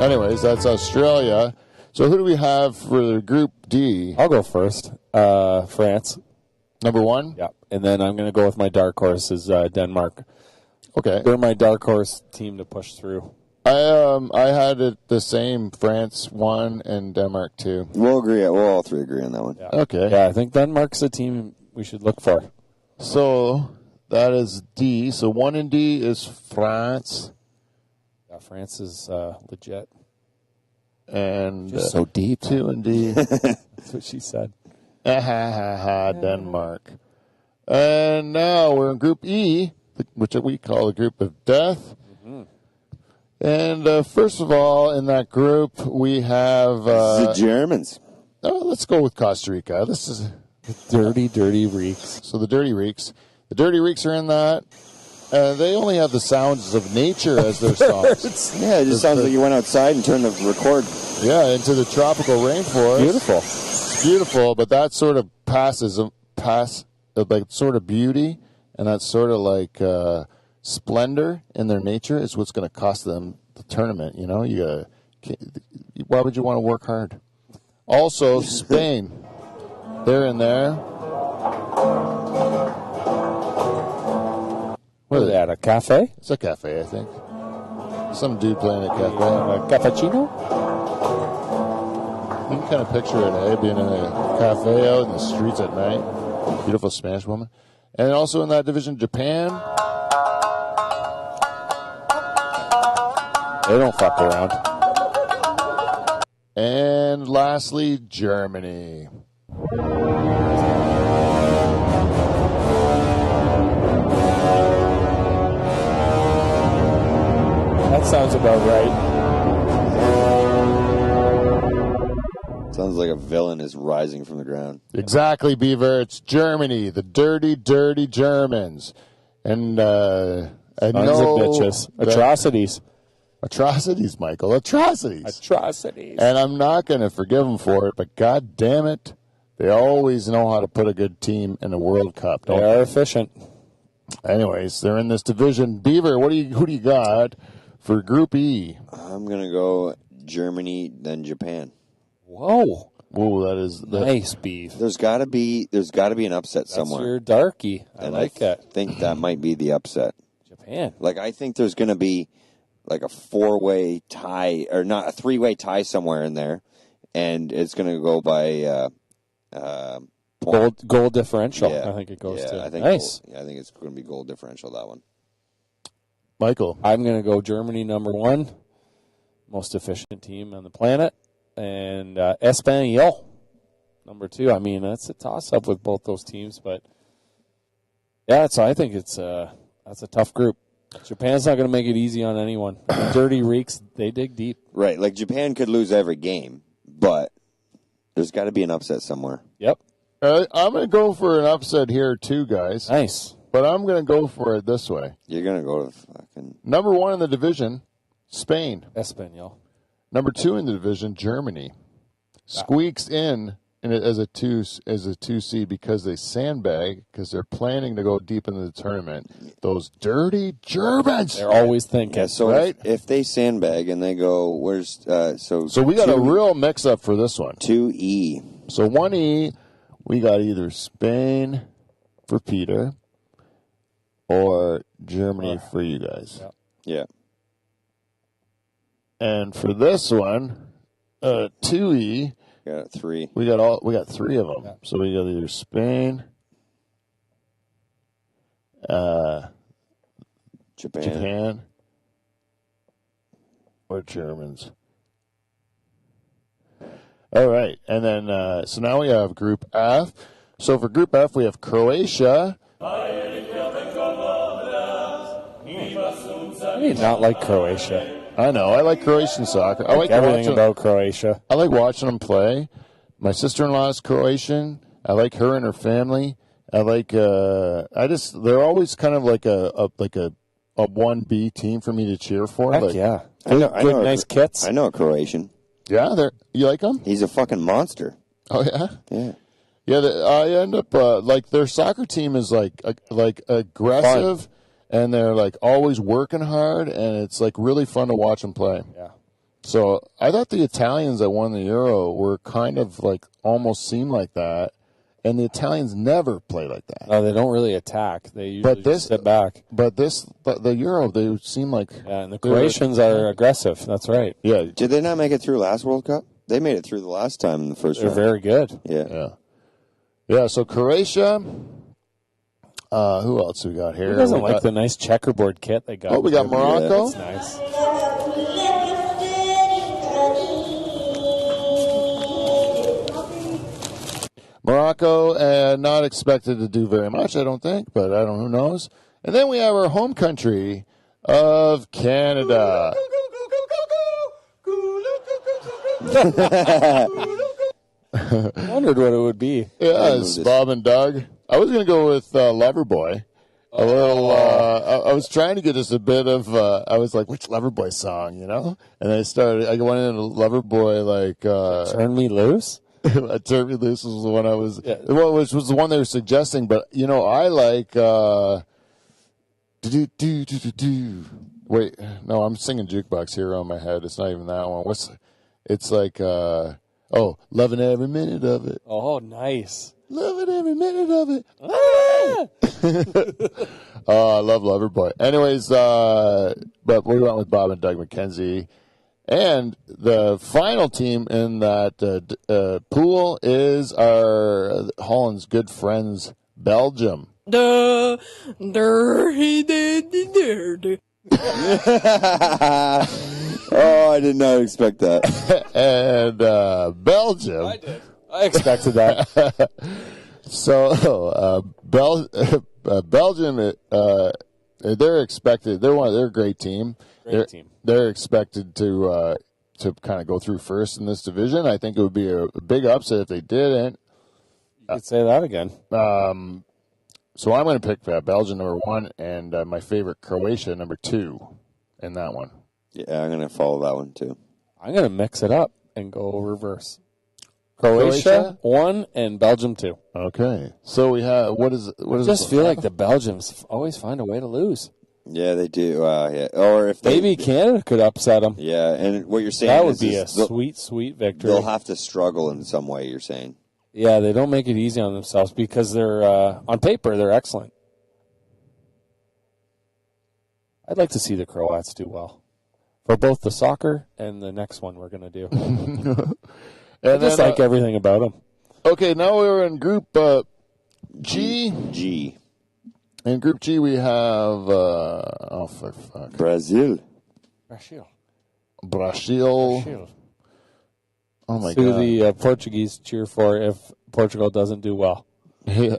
Anyways, that's Australia. So who do we have for Group D? I'll go first. France. Number 1? Yeah. And then I'm going to go with my dark horse is Denmark. Okay. They're my dark horse team to push through. I had it the same, France 1 and Denmark 2. We'll agree. We'll all three agree on that one. Yeah. Okay. Yeah, I think Denmark's a team we should look for. So that is D. So 1 in D is France. Yeah, France is legit. And just so deep. 2 in D. That's what she said. Denmark. And now we're in Group E, which we call the Group of Death. Mm-hmm. And first of all, in that group, we have the Germans. Oh, let's go with Costa Rica. This is the dirty Reeks. So the Dirty Reeks. The Dirty Reeks are in that. They only have the sounds of nature as their songs. Yeah, it just sounds like you went outside and turned the record. Yeah, into the tropical rainforest. Beautiful. It's beautiful, but that sort of like sort of beauty and that sort of like splendor in their nature is what's going to cost them the tournament. You know, why would you want to work hard? Also, Spain, they're in there. What is that, a cafe? It's a cafe, I think. Some dude playing at a cafe. A cappuccino? You can kind of picture it, eh? Being in a cafe out in the streets at night. Beautiful Spanish woman. And also in that division, Japan. They don't fuck around. And lastly, Germany. That sounds about right. Sounds like a villain is rising from the ground. Exactly, Beaver. It's Germany, the dirty, dirty Germans. And I know bitches. Atrocities. Atrocities, Michael. Atrocities. Atrocities. And I'm not going to forgive them for it, but God damn it, they always know how to put a good team in a World Cup. They are efficient. Anyways, they're in this division. Beaver, who do you got for Group E? I'm going to go Germany, then Japan. Whoa. Whoa, that is nice beef. There's got to be an upset somewhere. That's your darky. I like it. I think that might be the upset. Japan. Like, I think there's going to be like a 4-way tie, or not, a 3-way tie somewhere in there, and it's going to go by goal differential. Yeah. I think it goes to. I think nice. I think it's going to be goal differential, that one. Michael. I'm going to go Germany number 1, most efficient team on the planet. and Espanyol, number 2. I mean, that's a toss-up with both those teams, but yeah, so I think that's a tough group. Japan's not going to make it easy on anyone. The Dirty Reeks, they dig deep. Right, like Japan could lose every game, but there's got to be an upset somewhere. Yep. I'm going to go for an upset here too, guys. Nice. But I'm going to go for it this way. You're going to go to fucking... Number 1 in the division, Spain. Espanyol. Number 2 in the division, Germany. Squeaks in as a 2 seed because they sandbag because they're planning to go deep into the tournament. Those dirty Germans. They're always thinking. Yeah, so right? if they sandbag and they go, where's... So we got a real mix-up for this one. 2E. So 1E, we got either Spain for Peter or Germany for you guys. Yeah. And for this one, 2E, Got 3. we got 3 of them. Yeah. So we got either Spain, Japan, or Germans. All right, and then so now we have Group F. So for Group F, we have Croatia. I mean, not like Croatia. I know. I like Croatian soccer. I like everything about Croatia. I like watching them play. My sister-in-law is Croatian. I like her and her family. I like. They're always kind of like a 1B team for me to cheer for. Heck like, yeah. I know nice kits. I know a Croatian. Yeah, you like them? He's a fucking monster. Oh yeah. Yeah. Yeah. I end up like their soccer team is like aggressive. Fun. And they're, like, always working hard, and it's, like, really fun to watch them play. Yeah. So I thought the Italians that won the Euro were kind of, like, almost seemed like that, and the Italians never play like that. No, they don't really attack. They usually just sit back. But the Euro, they seem like... Yeah, and the Croatians are aggressive. That's right. Yeah. Did they not make it through last World Cup? They made it through the last time in the first round. They're very good. Yeah. Yeah, so Croatia... who else we got here? Who doesn't like the nice checkerboard kit they got? Oh, we got Morocco. Yeah, that's nice. Morocco, not expected to do very much, I don't think, but who knows. And then we have our home country of Canada. I wondered what it would be. Yeah, it's Bob and Doug. I was going to go with Loverboy. A little. I was trying to get us a bit of. I was like, which Loverboy song, you know? And I went into Loverboy like. Turn Me Loose. Turn Me Loose was the one I was. Yeah. Well, which was the one they were suggesting, but I like. Wait, no, I'm singing Jukebox Hero in my head. It's not even that one. It's like. Loving every minute of it. Oh, nice. Loving every minute of it. Ah! I love Loverboy. Anyways, but we went with Bob and Doug McKenzie. And the final team in that pool is our Holland's good friends, Belgium. Oh, I did not expect that. And Belgium. I did. I expected that. So Belgium, they're expected. They're a great team. They're expected to kind of go through first in this division. I think it would be a big upset if they didn't. You could say that again. So I'm going to pick Belgium number 1 and my favorite Croatia number 2 in that one. Yeah, I'm going to follow that one too. I'm going to mix it up and go reverse. Croatia 1 and Belgium 2. Okay. So we have what is I just feel like the Belgians always find a way to lose. Yeah, they do. Yeah. Or if maybe Canada could upset them. Yeah, and what you're saying that would be a sweet victory. They'll have to struggle in some way. You're saying. Yeah, they don't make it easy on themselves because they're on paper they're excellent. I'd like to see the Croats do well for both the soccer and the next one we're going to do. I just like everything about them. Okay, now we're in Group G. In Group G, we have Brazil. Oh, my who God. the Portuguese cheer for if Portugal doesn't do well. Yeah.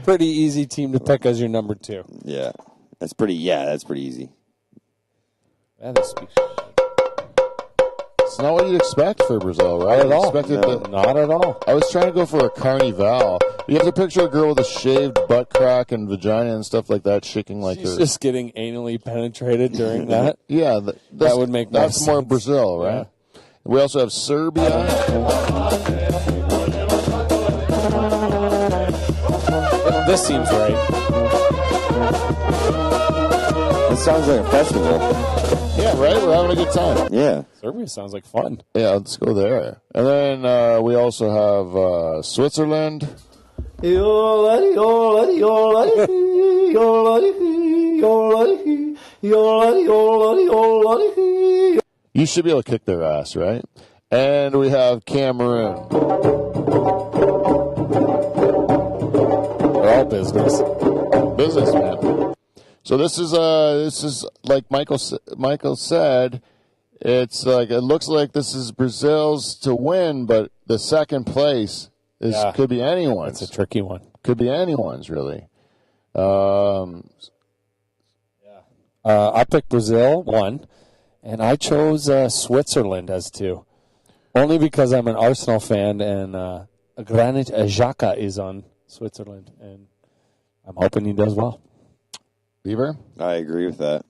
Pretty easy team to pick as your number 2. Yeah. That's pretty easy. That is It's not what you'd expect for Brazil, right? Not at all. Not at all. I was trying to go for a carnival. You have to picture a girl with a shaved butt crack and vagina and stuff like that, shaking like She's her. just getting anally penetrated during that. Yeah, that would make more that's more sense. Brazil, right? Yeah. We also have Serbia. This seems right. It sounds like a festival. Yeah, right? We're having a good time. Yeah. Serbia sounds like fun. Yeah, let's go there. And then we also have Switzerland. You should be able to kick their ass, right? And we have Cameroon. They're all business. Business, man. So this is like Michael said, it's like it looks like this is Brazil's to win, but the second place could be anyone's. It's a tricky one. Could be anyone's, really. I picked Brazil 1, and I chose Switzerland as 2, only because I'm an Arsenal fan and Granit Xhaka is on Switzerland, and I'm hoping he does well. Beaver? I agree with that.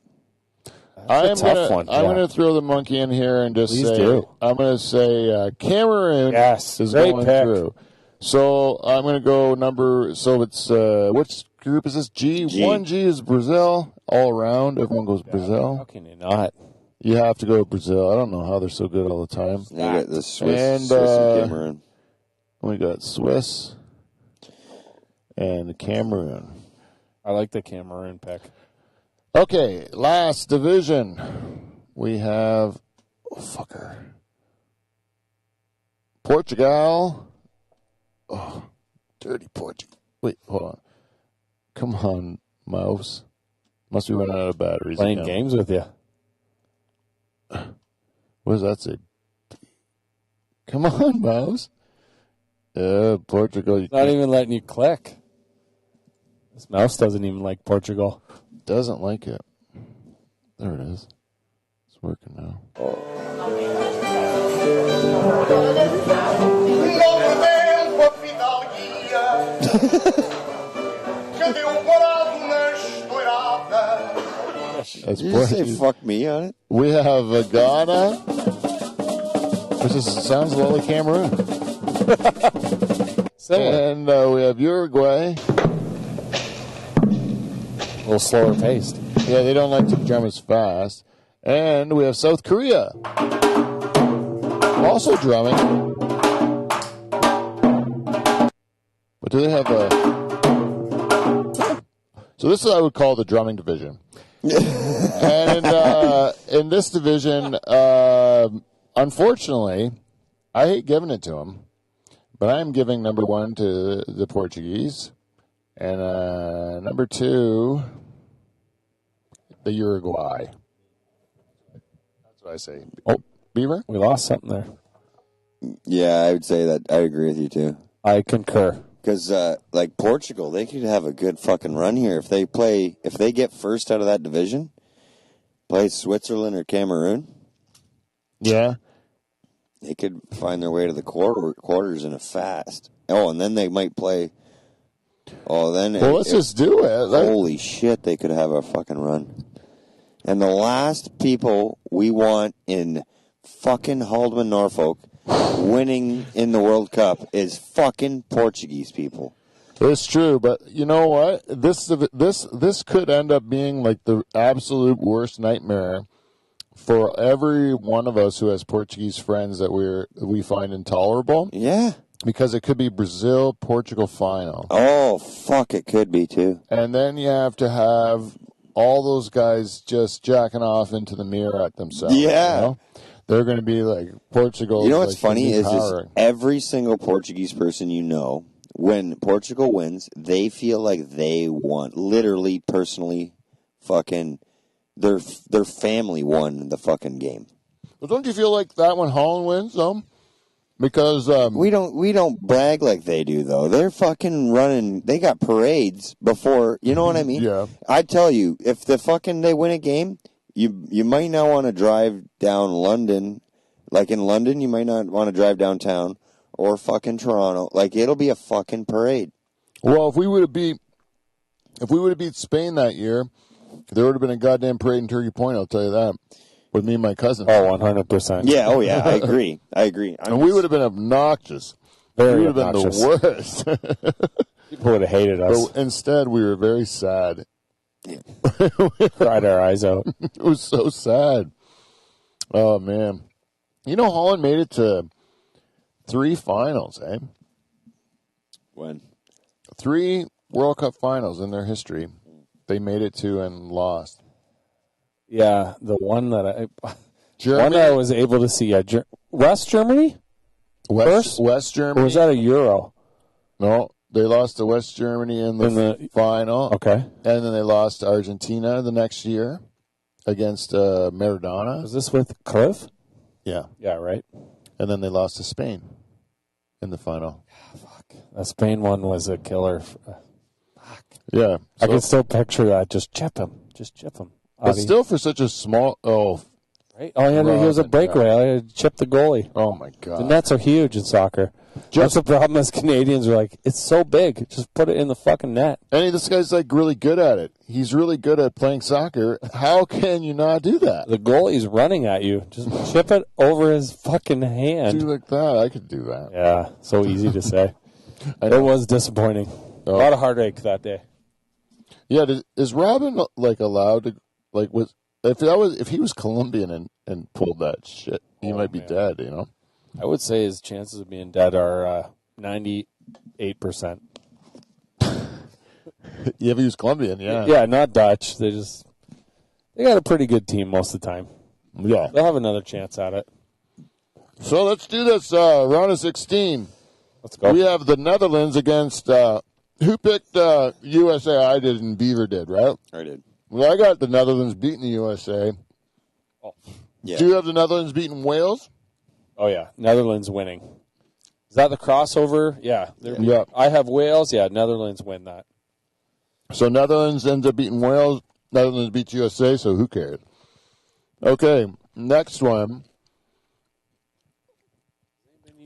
I'm gonna throw the monkey in here and just Please say do. I'm gonna say Cameroon is great going pick. through. So I'm gonna go it's which group is this? G. 1G is Brazil all around. Everyone goes Brazil. How can you not? You have to go to Brazil. I don't know how they're so good all the time. You got the Swiss and Cameroon. We got Swiss and Cameroon. I like the Cameroon pick. Okay, last division. We have Portugal. Oh, dirty Portugal. Wait, hold on. Come on, mouse. Must be running out of batteries. Playing again. games with you. What does that say? Come on, mouse. Portugal. Not even letting you click. This mouse doesn't even like Portugal. Doesn't like it. There it is. It's working now. That's Did you say fuck me on it? We have Ghana, which sounds a lot like Cameroon. And we have Uruguay. A little slower paced. Yeah, they don't like to drum as fast. And we have South Korea. Also drumming. But do they have a... So this is what I would call the drumming division. And in this division, unfortunately, I hate giving it to them, but I am giving number 1 to the Portuguese, and number 2, the Uruguay. That's what I say. Oh, Beaver? We lost something there. Yeah, I would say that. I agree with you, too. I concur. Because, like, Portugal, they could have a good fucking run here. If they get first out of that division, play Switzerland or Cameroon. Yeah. They could find their way to the quarters in a fast. Oh, and then they might play. Oh, then. Well, let's just do it. Holy shit, they could have a fucking run. And the last people we want in fucking Haldeman, Norfolk, winning in the World Cup is fucking Portuguese people. It's true, but you know what? This could end up being like the absolute worst nightmare for every one of us who has Portuguese friends that we find intolerable. Yeah. Because it could be Brazil-Portugal final. Oh, fuck, it could be too. And then you have to have all those guys just jacking off into the mirror at themselves. Yeah. You know? They're going to be like Portugal. You know what's funny is just every single Portuguese person you know, when Portugal wins, they feel like they won. Literally, personally, fucking, their family won the fucking game. Well, don't you feel like that when Holland wins, though? Because we don't brag like they do though. They're fucking running. They got parades before. You know what I mean? Yeah. I tell you, if they win a game, you might not want to drive down London. Like in London, you might not want to drive downtown or fucking Toronto. Like it'll be a fucking parade. Well, if we would have beat Spain that year, there would have been a goddamn parade in Turkey Point. I'll tell you that. With me and my cousin. Oh, 100%. Yeah. Oh, yeah. I agree. And we would have been obnoxious. Very we would have obnoxious. been the worst. People would have hated us. But instead, we were very sad. Yeah. Cried our eyes out. It was so sad. Oh, man. You know, Holland made it to 3 finals, eh? When? 3 World Cup finals in their history. They made it to and lost. Yeah, the one that I was able to see. West Germany? West Germany. Or was that a Euro? No, they lost to West Germany in the final. Okay. And then they lost to Argentina the next year against Maradona. Was this with Cruyff? Yeah. Yeah, right. And then they lost to Spain in the final. Fuck. That Spain one was a killer. Fuck. Yeah. I can still picture that. Just chip him. But still for such a small... Right? All you had to do was a breakaway. All you had to chip the goalie. Oh, my God. The nets are huge in soccer. That's the problem as Canadians are like, it's so big. Just put it in the fucking net. And this guy's like really good at it. He's really good at playing soccer. How can you not do that? The goalie's running at you. Just chip it over his fucking hand. Do like that. I could do that. Yeah, so easy to say. It was disappointing. A lot of heartache that day. Yeah, is Robin like allowed to if he was Colombian and pulled that shit, he might be dead, you know? I would say his chances of being dead are 98%. Yeah, if he was Colombian, yeah. Yeah, not Dutch. They got a pretty good team most of the time. Yeah. They'll have another chance at it. So let's do this round of 16. Let's go. We have the Netherlands against who picked USA? I did and Beaver did, right? I did. Well, I got the Netherlands beating the USA. Oh. Yeah. Do you have the Netherlands beating Wales? Oh, yeah. Netherlands winning. Is that the crossover? Yeah. Yeah. I have Wales. Yeah, Netherlands win that. So Netherlands ends up beating Wales. Netherlands beats USA, so who cares? Okay, next one.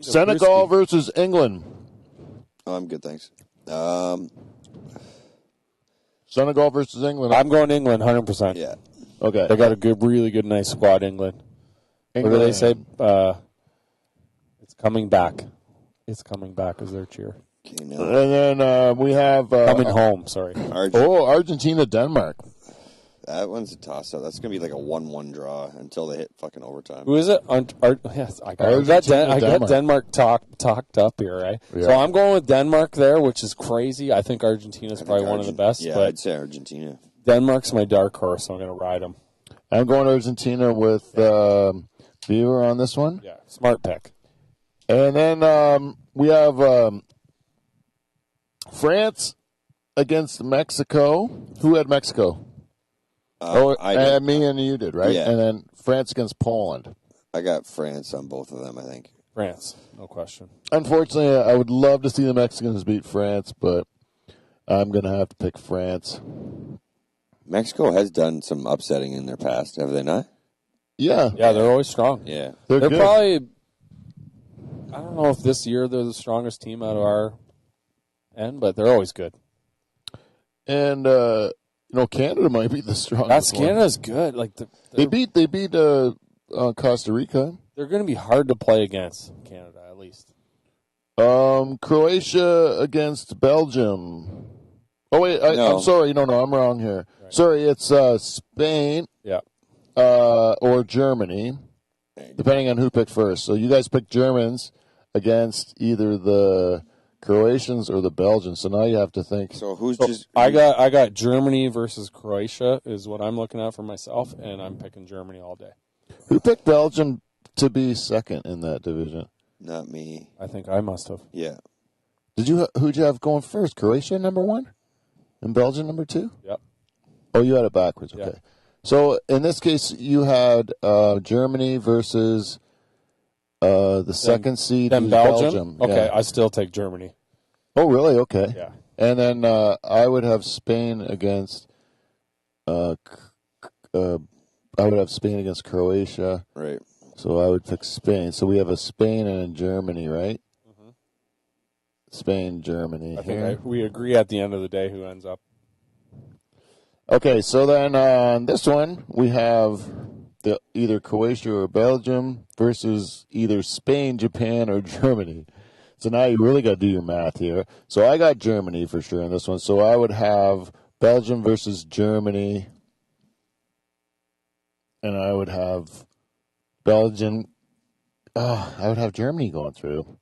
Senegal versus England. Oh, I'm good, thanks. Senegal versus England. I'm going England 100%. Yeah. Okay. They got a really good, nice squad, England. What do they say? It's coming back. It's coming back is their cheer. Okay, no. And then we have... coming home, sorry. Argentina, Denmark. That one's a toss-up. That's going to be like a 1-1 draw until they hit fucking overtime. Who is it? Yes, I got Denmark talked up here, right? Yeah. So I'm going with Denmark there, which is crazy. I think Argentina's probably one of the best. Yeah, but I'd say Argentina. Denmark's my dark horse, so I'm going to ride them. I'm going Argentina with Beaver on this one. Yeah, smart pick. And then we have France against Mexico. Who had Mexico? Me and you did, right? Yeah. And then France against Poland. I got France on both of them, I think. France, no question. Unfortunately, I would love to see the Mexicans beat France, but I'm going to have to pick France. Mexico has done some upsetting in their past, have they not? Yeah. Yeah, they're always strong. Yeah. They're probably, I don't know if this year they're the strongest team out of our end, but they're always good. And, Canada might be the strongest one. Canada's good. Like they beat Costa Rica. They're going to be hard to play against Canada, at least. Croatia against Belgium. Oh wait, I'm sorry. No, I'm wrong here. Right. Sorry, it's Spain. Yeah. Or Germany, depending on who picked first. So you guys picked Germans against either the Croatians or the Belgians. So now you have to think. So I got Germany versus Croatia is what I'm looking at for myself, and I'm picking Germany all day. Who picked Belgium to be second in that division? Not me. I think I must have. Yeah. Who'd you have going first? Croatia number 1, and Belgium number 2. Yep. Oh, you had it backwards. Okay. Yeah. So in this case, you had Germany versus The second seed then is Belgium. Okay, yeah. I still take Germany. Oh, really? Okay. Yeah. And then I would have Spain against. I would have Spain against Croatia. Right. So I would pick Spain. So we have a Spain and a Germany, right? Mm-hmm. Spain, Germany. I think we agree at the end of the day who ends up. Okay, so then on this one, we have either Croatia or Belgium versus either Spain, Japan, or Germany. So now you really got to do your math here. So I got Germany for sure in this one. So I would have Belgium versus Germany. And I would have Belgium. I would have Germany going through.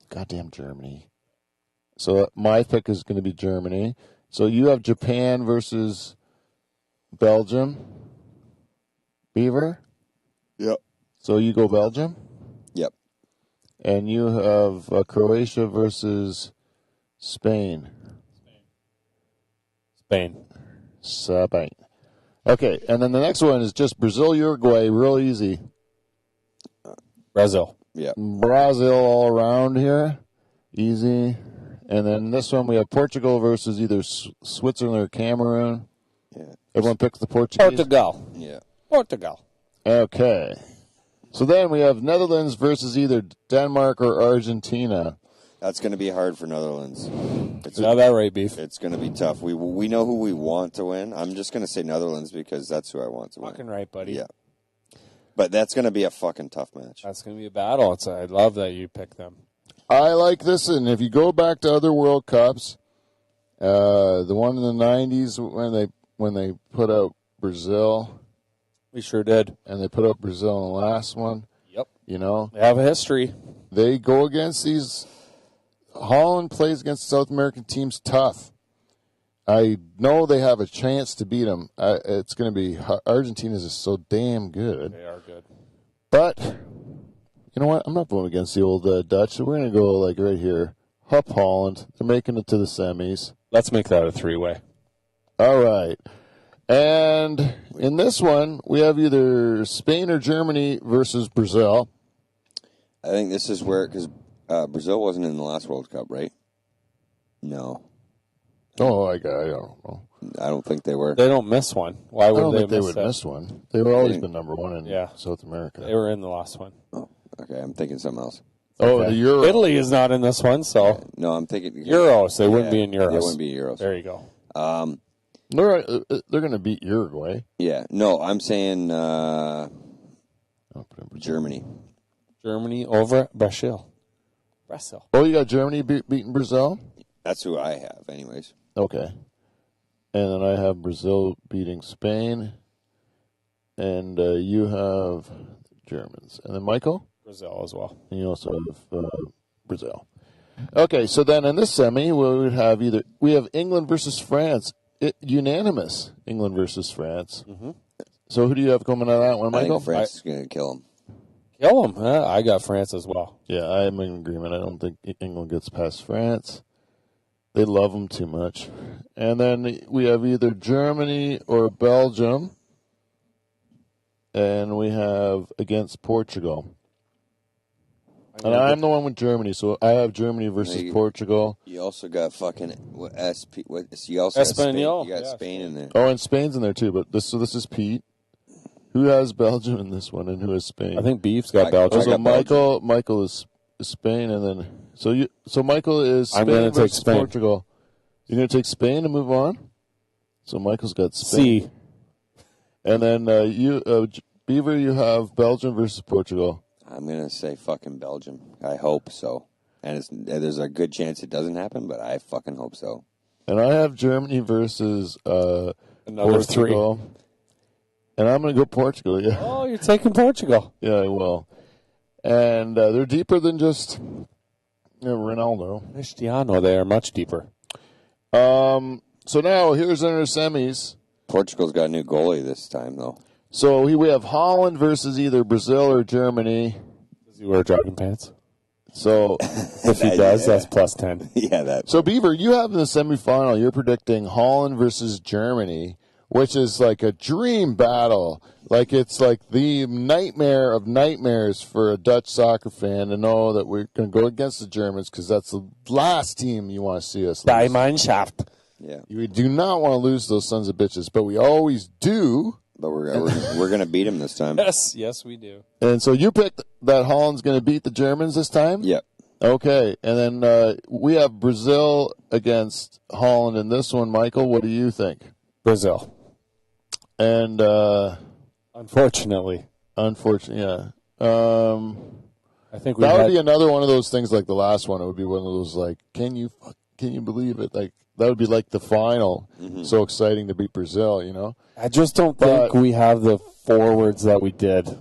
Goddamn Germany. So my pick is going to be Germany. So you have Japan versus Belgium. Beaver? Yep. So you go Belgium? Yep. And you have Croatia versus Spain. Spain. Okay, and then the next one is just Brazil, Uruguay, real easy. Brazil. Yeah. Brazil all around here. Easy. And then this one we have Portugal versus either Switzerland or Cameroon. Yeah. Everyone picks the Portuguese. Portugal. Yeah. Portugal. Okay. So then we have Netherlands versus either Denmark or Argentina. That's going to be hard for Netherlands. Now that right, Beef. It's going to be tough. We know who we want to win. I'm just going to say Netherlands because that's who I want to win. Fucking right, buddy. Yeah. But that's going to be a fucking tough match. That's going to be a battle. I love that you picked them. I like this, and if you go back to other World Cups, the one in the 90s when they put out Brazil. We sure did. And they put out Brazil in the last one. Yep. You know? They have a history. They go against these. Holland plays against South American teams tough. I know they have a chance to beat them. It's going to be Argentina's is so damn good. They are good. But you know what? I'm not voting against the old Dutch. So we're going to go like right here. Hup Holland. They're making it to the semis. Let's make that a three-way. All right. And in this one, we have either Spain or Germany versus Brazil. I think this is where, because Brazil wasn't in the last World Cup, right? No. Oh, I don't know. I don't think they were. They don't miss one. Why would they miss one? They were always been number one in South America. They were in the last one. Oh, okay. I'm thinking something else. Oh, the Euro. Italy is not in this one, so. Yeah. No, I'm thinking. Euros. They wouldn't be in Euros. They wouldn't be Euros. There you go. They're going to beat Uruguay. Yeah. No, I'm saying Germany. Germany over Brazil. Oh, you got Germany beating Brazil? That's who I have, anyways. Okay. And then I have Brazil beating Spain. And you have Germans. And then Michael? Brazil as well. And you also have Brazil. Okay, so then in this semi, we would have we have England versus France. Unanimous England versus France. Mm-hmm. So who do you have coming out of that one, Michael? I think France is going to kill them. Kill them? I got France as well. Yeah, I'm in agreement. I don't think England gets past France. They love them too much. And then we have either Germany or Belgium. And we have against Portugal. And I'm the one with Germany, so I have Germany versus Portugal. You also got fucking SP. You also Espanol. You got Spain in there. Oh, and Spain's in there too. But this is Pete. Who has Belgium in this one, and who has Spain? I think Beef's got Belgium. So Michael is Spain, and then so Michael is Spain. I'm going to take Spain. Portugal. You're going to take Spain and move on. So Michael's got Spain. C. And then Beaver, you have Belgium versus Portugal. I'm going to say fucking Belgium. I hope so. And there's a good chance it doesn't happen, but I fucking hope so. And I have Germany versus another Portugal. 3. And I'm going to go Portugal, yeah. Oh, you're taking Portugal. Yeah, I will. And they're deeper than just Ronaldo. Cristiano, they are much deeper. So now, here's our semis. Portugal's got a new goalie this time, though. So we have Holland versus either Brazil or Germany. Does he wear jogging pants? So if he does, that's plus 10. Yeah, that. So Beaver, you have in the semifinal. You're predicting Holland versus Germany. which is like a dream battle. Like it's like the nightmare of nightmares for a Dutch soccer fan to know that we're going to go against the Germans because that's the last team you want to see us lose. Die Mannschaft. Yeah. We do not want to lose those sons of bitches, but we always do. But we're going to beat them this time. Yes, we do. And so you picked that Holland's going to beat the Germans this time? Yep. Okay, and then we have Brazil against Holland in this one. Michael, what do you think? Brazil. And unfortunately, yeah. I think that would be another one of those things like the last one. It would be one of those like, can you believe it? Like that would be like the final. Mm-hmm. So exciting to beat Brazil, you know. I just don't think we have the forwards that we did.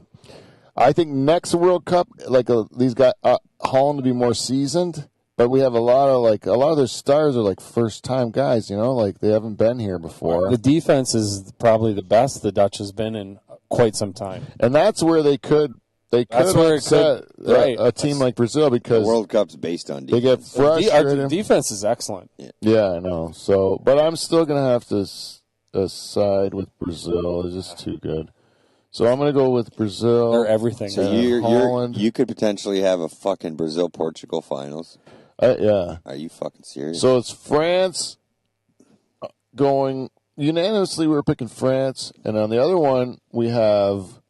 I think next World Cup, like these guys, Holland to be more seasoned, but we have a lot of their stars are like first time guys, you know, like they haven't been here before. The defense is probably the best the Dutch has been in quite some time, and that's where they could upset a team like Brazil because the World Cup's based on defense. They get frustrated. Our defense is excellent. Yeah, I know. So, but I'm still gonna have to side with Brazil. It's just too good. So I'm going to go with Brazil. They're everything. So Holland. You could potentially have a fucking Brazil-Portugal finals. Yeah. Are you fucking serious? So it's France going unanimously. We're picking France, and on the other one we have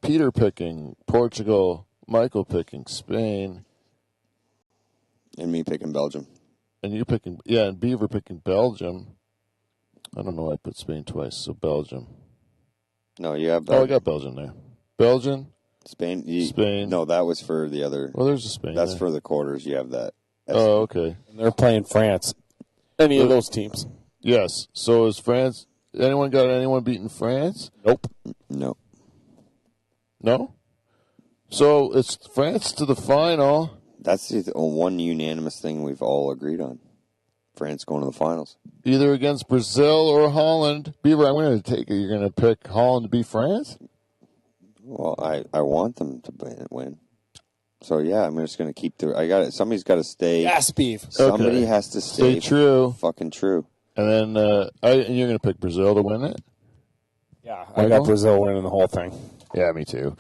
Peter picking Portugal, Michael picking Spain, and me picking Belgium. And you picking and Beaver picking Belgium. I don't know why I put Spain twice, so Belgium. No, you have Belgium. Oh, I got Belgium there. Belgium? Spain? Spain. No, that was for the other. Well, there's a Spain. That's there. for the quarters. You have that. Oh, okay. And they're playing France. Any of those teams. Yes. So is France. Anyone got anyone beating France? Nope. No. No? So it's France to the final. That's the one unanimous thing we've all agreed on. France going to the finals. Either against Brazil or Holland. Beaver, I'm going to take it. You're going to pick Holland to beat France? Well, I want them to win. So, yeah, I'm just going to keep I got it. Somebody's got to stay. Yes, Beef. Somebody has to stay true. Fucking true. And then and you're going to pick Brazil to win it? Yeah, I got Brazil winning the whole thing. Yeah, me too.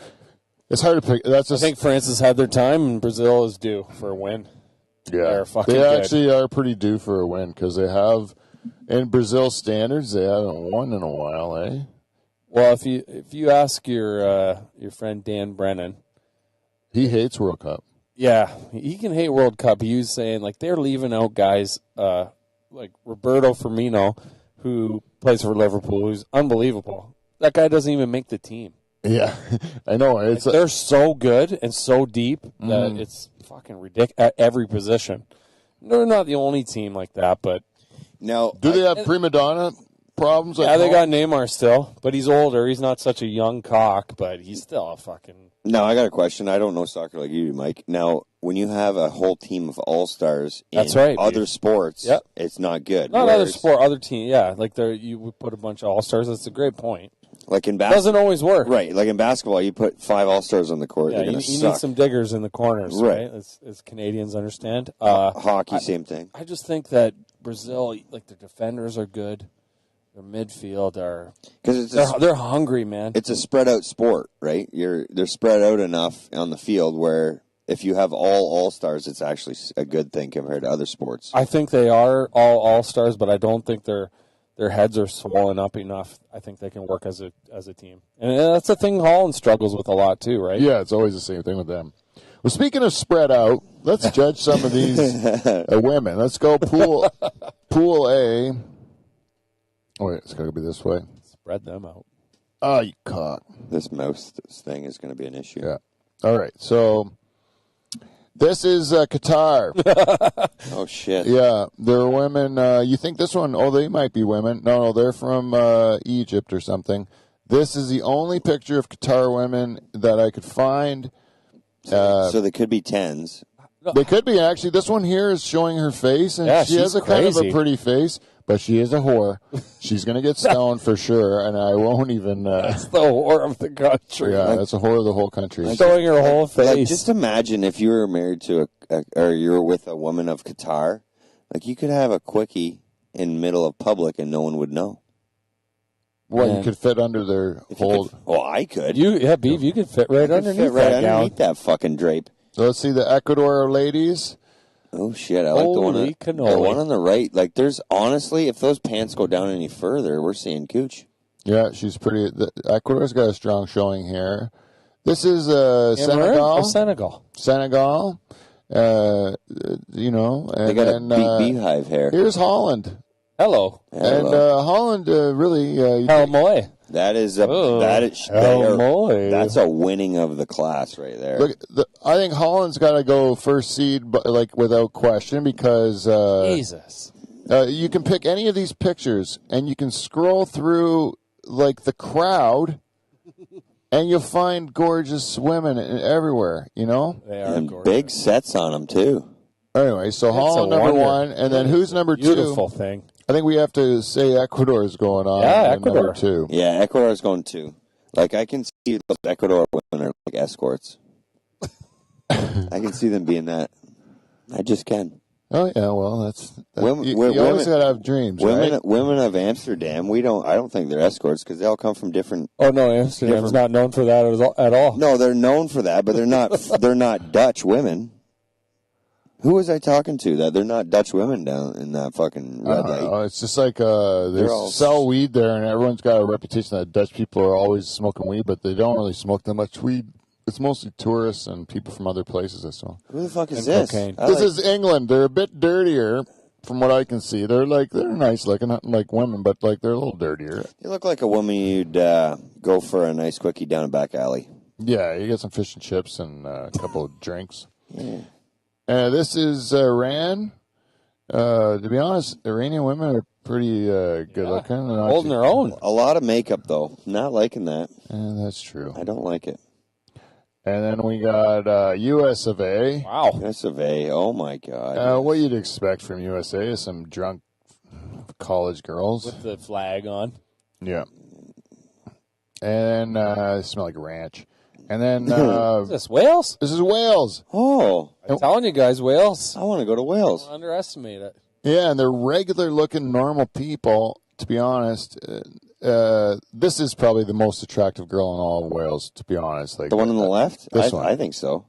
It's hard to pick. I think France has had their time, and Brazil is due for a win. Yeah, they actually are pretty due for a win because they have, in Brazil standards, they haven't won in a while, eh? Well, if you ask your friend Dan Brennan, he hates World Cup. Yeah, he can hate World Cup. He was saying like they're leaving out guys like Roberto Firmino, who plays for Liverpool, who's unbelievable. That guy doesn't even make the team. Yeah, I know. It's they're so good and so deep that it's fucking ridiculous at every position. They're not the only team like that, but now do they have prima donna problems? Yeah, they got Neymar still, but he's older. He's not such a young cock, but he's still a fucking. Now I got a question. I don't know soccer like you do, Mike. Now, when you have a whole team of all-stars in other sports, it's not good. Not other team. Yeah, like you would put a bunch of all-stars. That's a great point. Like in basketball, doesn't always work. Right. Like in basketball, you put 5 all-stars on the court. Yeah, you need some diggers in the corners, right? As Canadians understand. Hockey, same thing. I just think that Brazil, like their defenders are good. Their midfield are because they're hungry, man. It's a spread out sport, right? They're spread out enough on the field where if you have all stars, it's actually a good thing compared to other sports. I think they are all stars, but I don't think their heads are swollen up enough. I think they can work as a team, and that's a thing Holland struggles with a lot too, right? Yeah, it's always the same thing with them. Well, speaking of spread out, let's judge some of these women. Let's go pool A. Oh, wait, it's got to be this way. Spread them out. Oh, you cock. This mouse thing is going to be an issue. Yeah. All right. So this is Qatar. Oh, shit. Yeah. They're women. You think this one, they might be women. No, they're from Egypt or something. This is the only picture of Qatar women that I could find. So they could be 10s. They could be, actually. This one here is showing her face, and she has kind of a pretty face. But she is a whore. She's going to get stoned for sure, and I won't even... That's the whore of the country. Yeah, that's a whore of the whole country. Showing her whole face. Like, just imagine if you were married to or you were with a woman of Qatar. Like, you could have a quickie in the middle of public and no one would know. What, you could fit under their hold? I could. Beef, you could fit right underneath that fucking drape. So let's see the Ecuador ladies. Oh, shit. I like the one on the right. Like, there's honestly, if those pants go down any further, we're seeing cooch. Yeah, she's pretty. Ecuador's got a strong showing here. This is Senegal. Senegal. You know. And they got a beehive hair. Here's Holland. Hello. And Holland really. Hello. That's a winning of the class right there. Look, I think Holland's got to go first seed, but like without question, because Jesus. You can pick any of these pictures, and you can scroll through like the crowd, and you'll find gorgeous women everywhere. You know, they are and gorgeous. Big sets on them too. Anyway, so Holland number one, and then who's number two? Beautiful thing. I think we have to say Ecuador is going on. Yeah, Ecuador. Number two. Yeah, Ecuador is going two. Like, I can see those Ecuador women are like escorts. I can see them being that. I just can. Oh yeah, well that's women, you always gotta have dreams. Right? Women of Amsterdam. I don't think they're escorts because they all come from different. Oh no, Amsterdam's not known for that at all. No, they're known for that, but they're not. They're not Dutch women. Who was I talking to? That they're not Dutch women down in that fucking red light. It's just like they sell weed there, and everyone's got a reputation that Dutch people are always smoking weed, but they don't really smoke that much weed. It's mostly tourists and people from other places. I saw. Who the fuck is this? This is England. They're a bit dirtier, from what I can see. They're nice looking, not like women, but like they're a little dirtier. They look like a woman you'd go for a nice quickie down a back alley. Yeah, you get some fish and chips and a couple of drinks. Yeah. This is Iran. To be honest, Iranian women are pretty good looking. Holding their own. A lot of makeup, though. Not liking that. Yeah, that's true. I don't like it. And then we got US of A. Wow. US of A. Oh, my God. What you'd expect from USA is some drunk college girls. With the flag on. Yeah. And they smell like ranch. And then is this Wales? This is Wales. Oh, I'm telling you guys, Wales. I want to go to Wales. Don't underestimate it. Yeah, and they're regular-looking, normal people. To be honest, this is probably the most attractive girl in all of Wales. To be honest, like the one on the left. This one, I think so.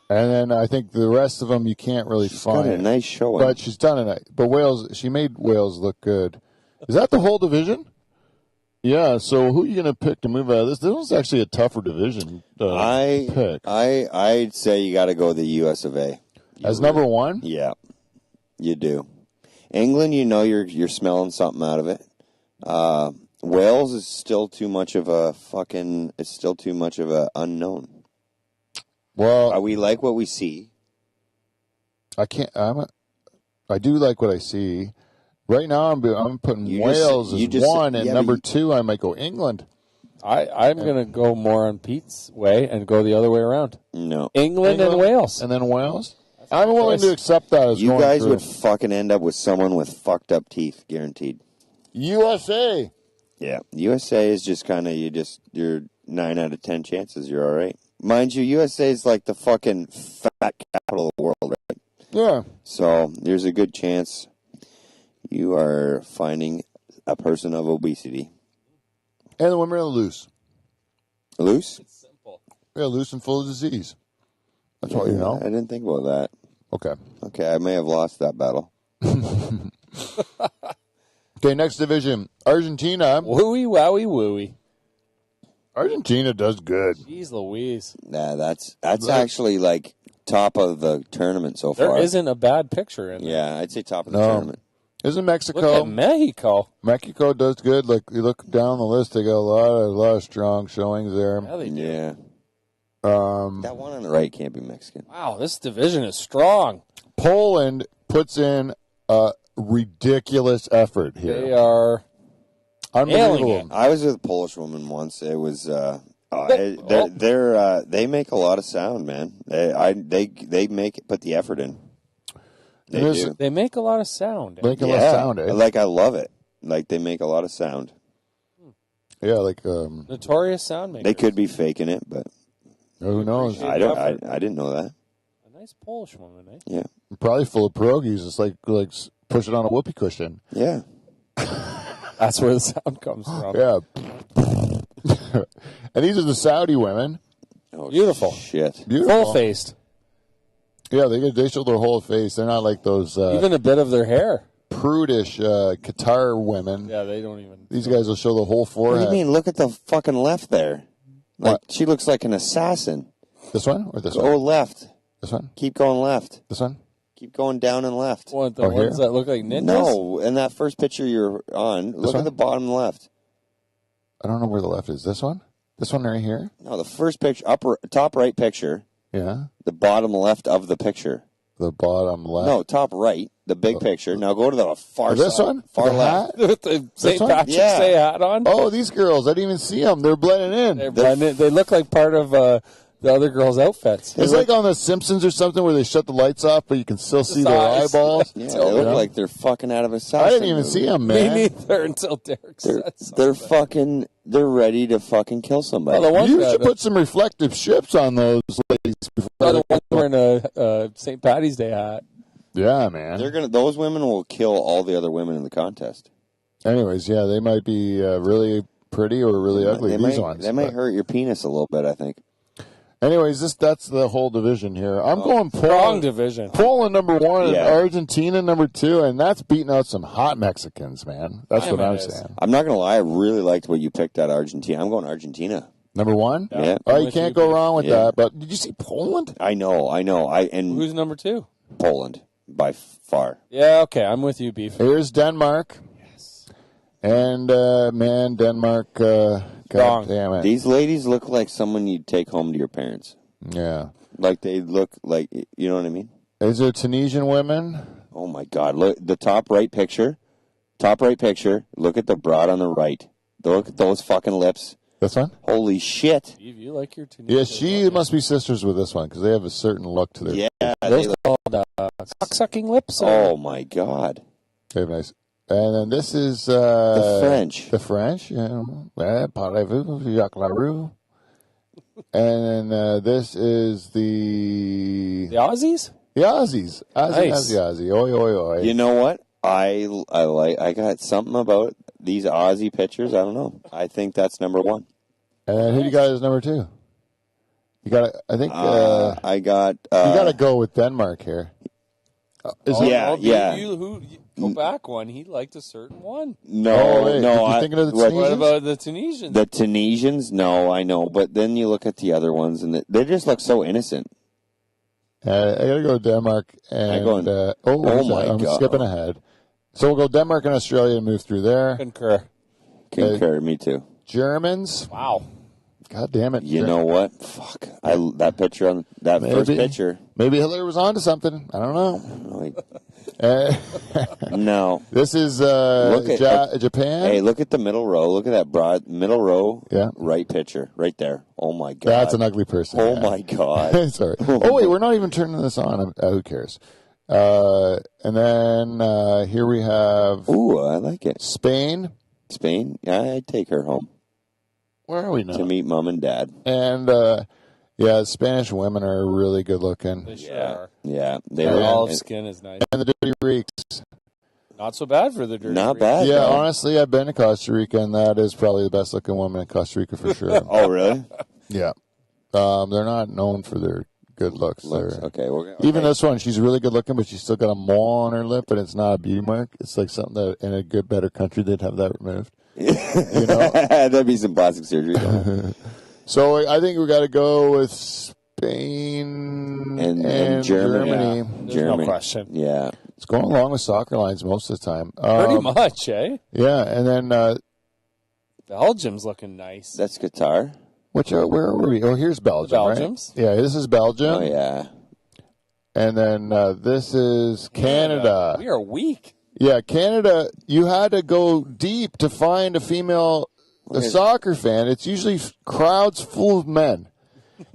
And then I think the rest of them you can't really find. Got a nice showing, but she's done it. But Wales, she made Wales look good. Is that the whole division? Yeah, so who are you going to pick to move out of this? This one's actually a tougher division to pick. I'd say you got to go the US of A. As number one? Yeah, you do. England, you're smelling something out of it. Wales is still too much of a unknown. Well, we like what we see. I do like what I see. Right now, I'm putting Wales as one, and number two, I might go England. I'm going to go more on Pete's way and go the other way around. No. England and Wales. And then Wales? I'm willing to accept that as you guys would fucking end up with someone with fucked up teeth, guaranteed. USA. Yeah. USA is just kind of, you're 9 out of 10 chances you're all right. Mind you, USA is like the fucking fat capital of the world, right? Yeah. So there's a good chance you are finding a person of obesity. And the women are loose. Loose? It's simple. Yeah, loose and full of disease. That's what you know. I didn't think about that. Okay, I may have lost that battle. Okay, next division. Argentina. Wooey, wowie, wooey. Argentina does good. Jeez Louise. Nah, that's actually like top of the tournament so far. There isn't a bad picture in there. Yeah, I'd say top of the tournament. Isn't Mexico? Look at Mexico. Mexico does good. Like you look down the list, they got a lot of strong showings there. Yeah, they do. Yeah. That one on the right can't be Mexican. Wow, this division is strong. Poland puts in a ridiculous effort here. They are unbelievable. I was with a Polish woman once. It was they make a lot of sound, man. They put the effort in. They do. They make a lot of sound. Make a lot of sound, eh? Like I love it. Like they make a lot of sound. Yeah, like notorious sound makers. They could be faking it, but who knows? I didn't know that. A nice Polish woman, eh? Yeah, probably full of pierogies. It's like push it on a whoopee cushion. Yeah. That's where the sound comes from. Yeah. And these are the Saudi women. Oh, beautiful. Shit. Beautiful. Full-faced. Yeah, they show their whole face. They're not like those... even a bit of their hair. Prudish Qatar women. Yeah, they don't even... These guys will show the whole forehead. What do you mean? Look at the fucking left there. Like, What? she looks like an assassin. This one or this Go one? left. This one? Keep going left. This one? Keep going down and left. What, the ones that look like ninjas? No, in that first picture you're on, look at the bottom left. I don't know where the left is. This one? This one right here? No, the first picture, top right picture. Yeah. The bottom left of the picture. The bottom left. No, top right, the big picture. Now go to the far this side. one? Far The left. hat? With the St. one? Patrick's Yeah. Day hat on? Oh, these girls. I didn't even see them. They're blending in. They're blended. They look like part of the other girls' outfits. It's like on The Simpsons or something where they shut the lights off, but you can still see their eyes. eyeballs. Yeah, they look like they're fucking out of a assassin I didn't even movie. see them, Me man. neither until Derek said something. They're ready to fucking kill somebody. Well, the ones You that- should put some reflective ships on those ladies before. The one wearing a St. Patty's Day hat. Yeah, man. Those women will kill all the other women in the contest. Anyways, yeah, they might be really pretty or really ugly. They These might, ones. They might but- hurt your penis a little bit, I think. Anyways, that's the whole division here. I'm going Strong Poland. division. Poland number 1 and Yeah. Argentina number 2, and that's beating out some hot Mexicans, man. That's what I'm it is. saying. I'm not going to lie, I really liked what you picked at Argentina. I'm going Argentina. Number 1? Yeah. Oh, I'm you with can't you, go Pete. wrong with Yeah. that. But did you see Poland? I know. And Who's number 2? Poland by far. Yeah, okay. I'm with you, Beef. Here's Denmark. Yes. And, man, Denmark, Wrong. God damn it. These ladies look like someone you'd take home to your parents. Yeah. Like they look like, you know what I mean? Is there Tunisian women? Oh my God! Look the top right picture. Look at the broad on the right. Look at those fucking lips. This one? Holy shit! Beef, you like your Tunisian. Yeah, she must be sisters with this one because they have a certain look to their. Yeah, Those they called cock-sucking lips? oh my God! They have nice. And then this is The French. The French, yeah. Parlez-vous, Jacques Larue. And then this is The Aussies? the Aussies. Nice. Aussie. Oi, oi, oi. You know what? I got something about these Aussie pitchers. I don't know. I think that's number 1. And then who do you got as number 2? You got. I think I got. you got to go with Denmark here. Is it- Yeah. You go back one. He liked a certain one. No, Oh, wait, no. you thinking of the What Tunisians? about the Tunisians? The Tunisians? No, I know. But then you look at the other ones, and they just look so innocent. I got to go Denmark and. going- I'm God. skipping ahead. So we'll go Denmark and Australia and move through there. Concur. Concur, me too. Germans. Wow. God damn it. You know what? Fuck. That picture on that first picture. Maybe Hitler was onto something. I don't know. Like, Uh, no. this is Japan. Hey, look at the middle row. Look at that broad middle row. Yeah. Right picture. Right there. Oh my God. That's an ugly person. Oh yeah. my God. Sorry. Oh wait, we're not even turning this on. Who cares? And then here we have Ooh, I like it. Spain. Spain. I'd take her home Where are we now? to meet mom and dad. And yeah, Spanish women are really good looking. They sure are. Yeah. They Their were olive skin is nice. And the Dirty Reeks. Not so bad for the dirty. not Reeks. bad. Yeah, though. honestly, I've been to Costa Rica, and that is probably the best looking woman in Costa Rica for sure. Oh, really? Yeah. They're not known for their good looks. Looks. They're- Okay. Even this one, she's really good looking, but she's still got a mole on her lip, and it's not a beauty mark. It's like something that in a good, better country they'd have that removed. You know? That'd be some plastic surgery. Though. So I think we got to go with Spain And Germany. There's Germany. no question. Yeah. It's going along with soccer lines most of the time. Pretty much, eh? Yeah, and then Belgium's looking nice. That's Qatar. where are we? Oh, here's Belgium. Belgium's. Right? Yeah, this is Belgium. Oh, yeah. And then this is Canada. We are weak. Yeah, Canada, you had to go deep to find a female soccer fan. It's usually crowds full of men.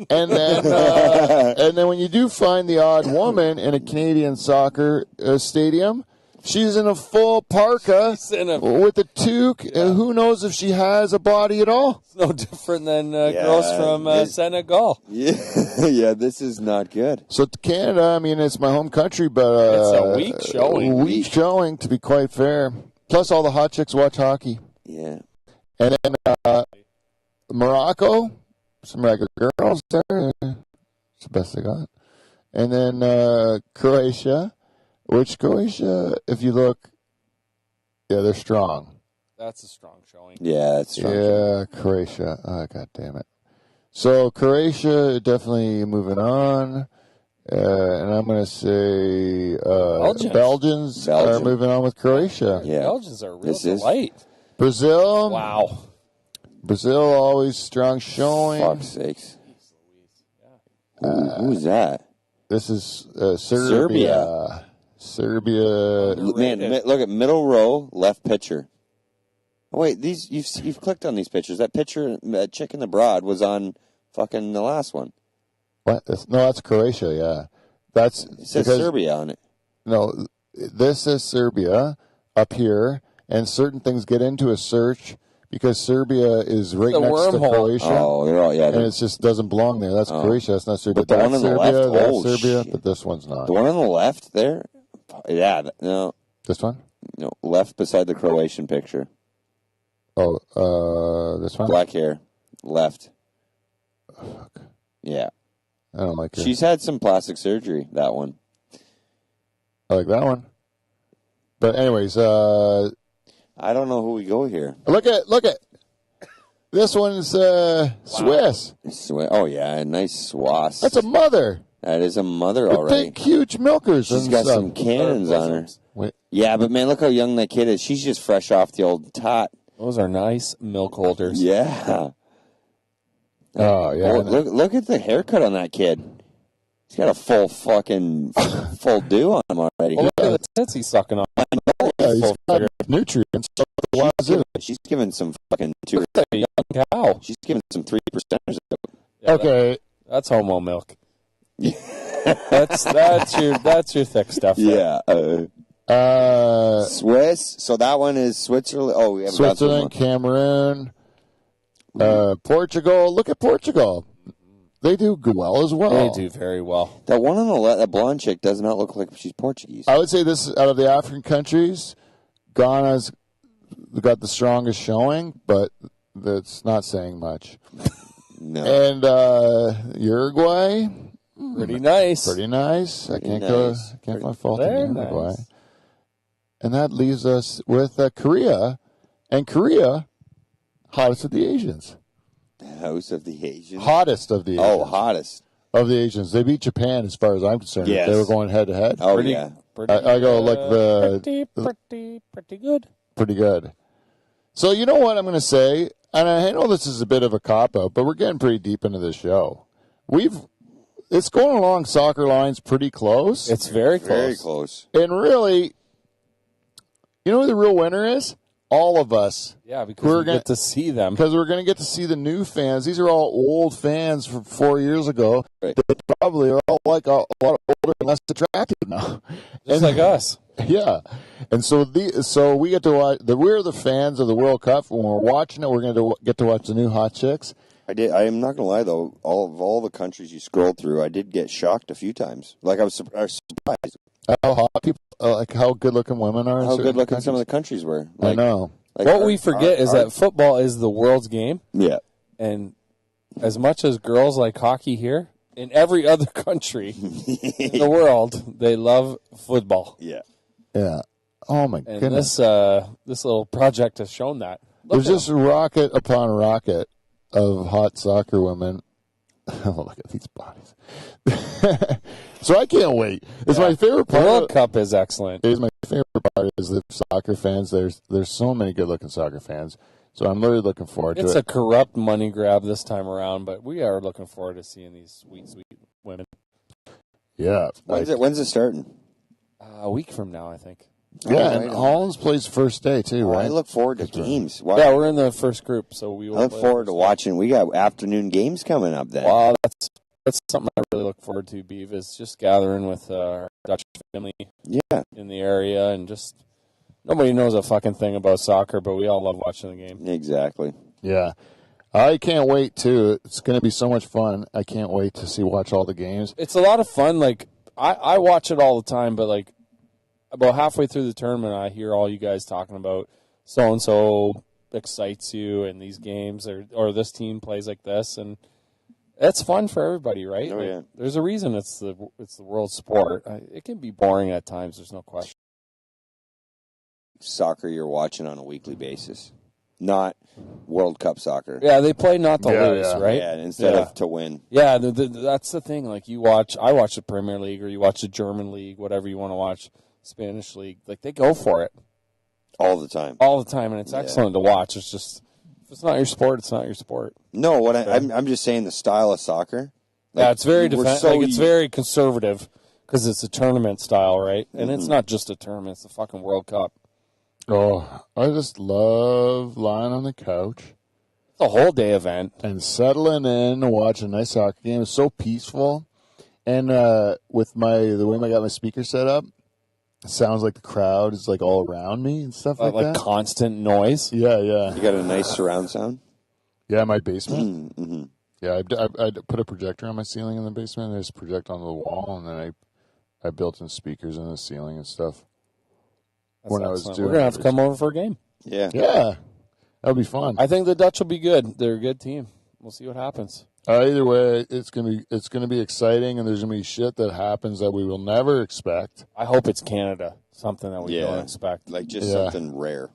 And then when you do find the odd woman in a Canadian soccer stadium, she's in a full parka with a toque. Who knows if she has a body at all? It's no different than girls from Senegal. Yeah. Yeah, this is not good. So Canada, I mean, it's my home country, but It's a weak showing. Weak showing, to be quite fair. Plus, all the hot chicks watch hockey. Yeah. And then Morocco, some regular girls there. It's the best they got. And then Croatia, which Croatia, if you look, yeah, they're strong. That's a strong showing. Yeah, it's strong. Yeah, Croatia. Oh, God damn it. So Croatia definitely moving on. And I'm going to say Belgians are moving on with Croatia. Yeah. Belgians are real delight. Brazil. Wow. Brazil always strong showing. Fuck's sakes. Who's that? This is Serbia. Serbia. Man, look at middle row, left pitcher. Oh, wait, these you've clicked on these pictures. That picture, that chick in the broad, was on fucking the last one. What? No, that's Croatia. Yeah, it says Serbia on it. No, this is Serbia up here, and certain things get into a search because Serbia is right next to Croatia. Oh, they're all and it just doesn't belong there. That's Croatia. That's not Serbia. But the one on the left, that's Serbia, but this one's not. The one on the left there, no. This one? No, left beside the Croatian picture. Oh, this one? Black hair, left. Oh, fuck. Yeah. I don't like her. She's had some plastic surgery, that one. I like that one. But anyways, I don't know who we go here. Look at this one's Swiss. Oh yeah, a nice swass. That's a mother. That is a mother, all right. Big, huge milkers. She's got some cannons on her. Wait. Yeah, but man, look how young that kid is. She's just fresh off the old tot. Those are nice milk holders. Yeah. Oh yeah. Look at the haircut on that kid. He's got a full do on him already. Look at the tits he's sucking on. Yeah, he's got nutrients. She's giving some fucking 2%. Look at that young cow. She's giving some 3%. Yeah, okay. That's homo milk. that's your thick stuff. Yeah. Swiss. So that one is Switzerland. Oh, we have Switzerland, Cameroon, Portugal. Look at Portugal. They do well as well. They do very well. That one on the left, that blonde chick, does not look like she's Portuguese. I would say this out of the African countries, Ghana's got the strongest showing, but that's not saying much. No. And Uruguay, pretty nice. Pretty nice. I can't find fault in Uruguay. Nice. And that leaves us with Korea, and Korea, hottest of the Asians. House of the Asians. Hottest of the Asians. Oh, hottest of the Asians. They beat Japan, as far as I'm concerned. Yes. They were going head to head. Oh, yeah. I go like pretty good. Pretty good. So you know what I'm going to say, and I know this is a bit of a cop out, but we're getting pretty deep into the show. It's going along soccer lines pretty close. It's very close. Very close. And really, you know who the real winner is? All of us. Yeah, because we're going to get to see them. Because we're going to get to see the new fans. These are all old fans from 4 years ago. Right. They probably are all like a lot older and less attractive now. Just like us. Yeah. And so we get to watch. We're the fans of the World Cup. When we're watching it, we're going to get to watch the new hot chicks. I am not going to lie, though. All the countries you scrolled through, I did get shocked a few times. Like, I was surprised. How hot people, like how good-looking women are. How good-looking some of the countries were. Like, I know. Like what we forget is that football is the world's game. Yeah. And as much as girls like hockey here, in every other country in the world, they love football. Yeah. Yeah. Oh, my goodness. This little project has shown that. There's just rocket upon rocket of hot soccer women. Oh, look at these bodies. So I can't wait. It's my favorite part. The World Cup is excellent. It's my favorite part is the soccer fans. There's so many good-looking soccer fans. So I'm really looking forward to it. It's a corrupt money grab this time around, but we are looking forward to seeing these sweet, sweet women. Yeah. When's it starting? A week from now, I think. Yeah, and Holland's plays first day, too, right? I look forward to games. Yeah, we're in the first group, so we will. I look forward to watching. We got afternoon games coming up then. Wow, that's something I really look forward to, Beav, is just gathering with our Dutch family in the area, and just nobody knows a fucking thing about soccer, but we all love watching the game. Exactly. Yeah. I can't wait, too. It's going to be so much fun. I can't wait to watch all the games. It's a lot of fun. Like, I watch it all the time, but, like, about halfway through the tournament, I hear all you guys talking about so-and-so excites you in these games, or this team plays like this, and it's fun for everybody, right? Oh, yeah. There's a reason it's the world sport. It can be boring at times, there's no question. Soccer you're watching on a weekly basis, not World Cup soccer. Yeah, they play not to lose, right? Yeah, instead of to win. Yeah, that's the thing. Like I watch the Premier League, or you watch the German League, whatever you want to watch, Spanish League. Like, they go for it all the time, and it's excellent to watch. It's just, if it's not your sport, it's not your sport. No, I'm just saying the style of soccer. Like, yeah, it's very it's very conservative because it's a tournament style, right? And it's not just a tournament; it's the fucking World Cup. Oh, I just love lying on the couch. It's a whole day event. And settling in and watching a nice soccer game. It's so peaceful. And with the way I got my speaker set up, it sounds like the crowd is like all around me and stuff like that. Like constant noise? Yeah, yeah. You got a nice surround sound? Yeah, my basement. Mm-hmm. Yeah, I put a projector on my ceiling in the basement, and I just project onto the wall, and then I built in speakers in the ceiling and stuff. We're going to have to come over for a game. Yeah. Yeah. That would be fun. I think the Dutch will be good. They're a good team. We'll see what happens. Either way, it's gonna be exciting, and there's gonna be shit that happens that we will never expect. I hope it's Canada, something that we don't expect, like just something rare.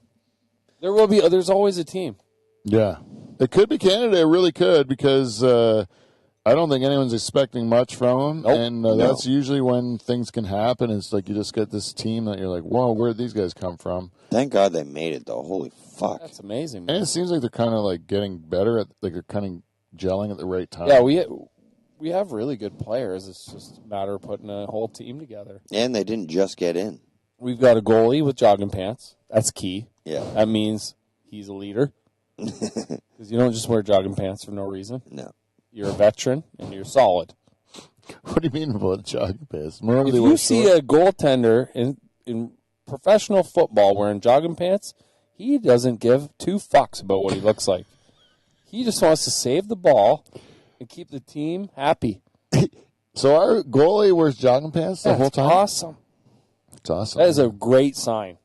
There will be. There's always a team. Yeah, it could be Canada. It really could, because I don't think anyone's expecting much from them, and that's usually when things can happen. It's like you just get this team that you're like, whoa, where'd these guys come from? Thank God they made it, though. Holy fuck, that's amazing, man. And it seems like they're kind of like getting better they're kind of gelling at the right time. Yeah, we have really good players. It's just a matter of putting a whole team together. And they didn't just get in. We've got a goalie with jogging pants. That's key. Yeah. That means he's a leader. Because you don't just wear jogging pants for no reason. No. You're a veteran, and you're solid. What do you mean about jogging pants? If you see a goaltender in professional football wearing jogging pants, he doesn't give two fucks about what he looks like. He just wants to save the ball and keep the team happy. So our goalie wears jogging pants the whole time? Awesome. It's awesome. That is a great sign.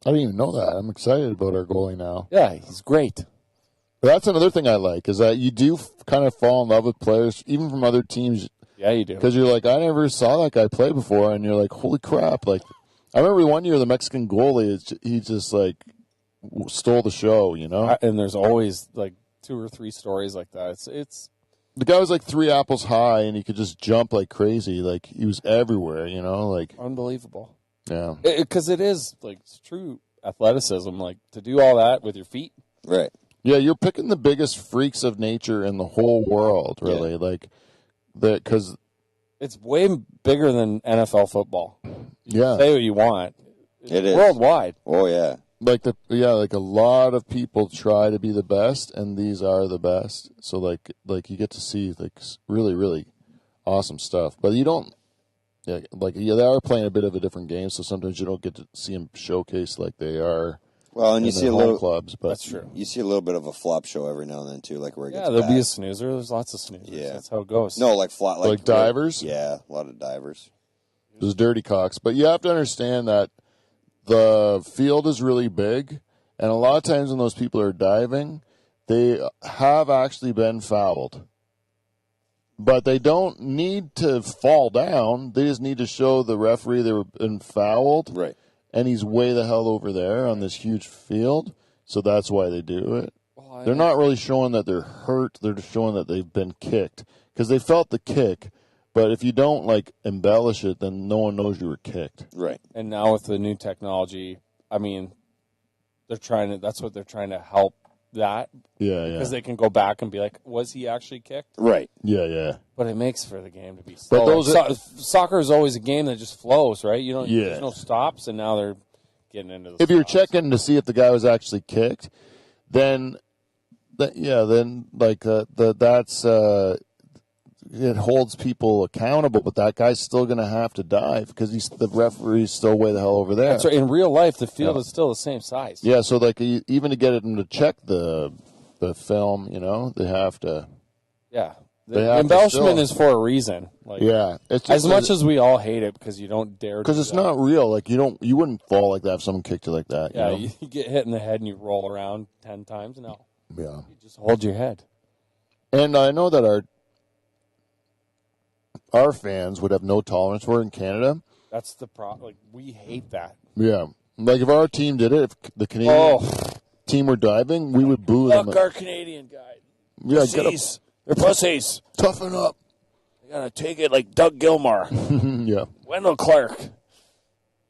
I didn't even know that. I'm excited about our goalie now. Yeah, he's great. That's another thing I like, is that you do kind of fall in love with players, even from other teams. Yeah, you do. Because you're like, I never saw that guy play before, and you're like, holy crap. Like, I remember one year the Mexican goalie, he just, like, stole the show, you know? And there's always, like, 2 or 3 stories like that. It's the guy was like 3 apples high, and he could just jump like crazy. Like, he was everywhere, you know? Like, unbelievable. Yeah. Because it is, like, it's true athleticism, like, to do all that with your feet. Right. Yeah, you're picking the biggest freaks of nature in the whole world, really. Yeah. Like, because it's way bigger than NFL football. Yeah. Say what you want. It is. Worldwide. Oh, yeah. Like a lot of people try to be the best, and these are the best. So like you get to see like really, really awesome stuff. But you don't, they are playing a bit of a different game. So sometimes you don't get to see them showcase like they are. Well, and you see a little clubs, but that's true. You see a little bit of a flop show every now and then too, like where it gets there'll bad. be a snoozer. There's lots of snoozers. Yeah, that's how it goes. No, like divers. Yeah, a lot of divers. There's dirty cocks, but you have to understand that the field is really big, and a lot of times when those people are diving, they have actually been fouled. But they don't need to fall down. They just need to show the referee they were been fouled. Right. And he's way the hell over there on this huge field, so that's why they do it. Well, they're not really showing that they're hurt. They're just showing that they've been kicked because they felt the kick. But if you don't, like, embellish it, then no one knows you were kicked. Right. And now with the new technology, I mean, that's what they're trying to help that. Yeah, yeah. Because they can go back and be like, was he actually kicked? Right. Yeah, yeah. But it makes for the game to be slow. But soccer is always a game that just flows, right? There's no stops, and now they're getting into the If you're checking to see if the guy was actually kicked, then that's it holds people accountable, but that guy's still going to have to dive because the referee's still way the hell over there. That's right. In real life, the field is still the same size. Yeah, so like even to get them to check the film, they have to. Yeah, The embellishment is for a reason. Like, yeah, it's as much as we all hate it because you don't dare. Because it's not real. Like you wouldn't fall like that if someone kicked you like that. Yeah, you know? you get hit in the head and you roll around 10 times. No, yeah, you just hold your head. And I know that our fans would have no tolerance for it in Canada. That's the problem. Like, we hate that. Yeah, like if our team did it, if the Canadian team were diving, we would boo them. Fuck our Canadian guy. Yeah, pussies. They're pussies. Toughen up. You gotta take it like Doug Gilmore. Yeah. Wendell Clark.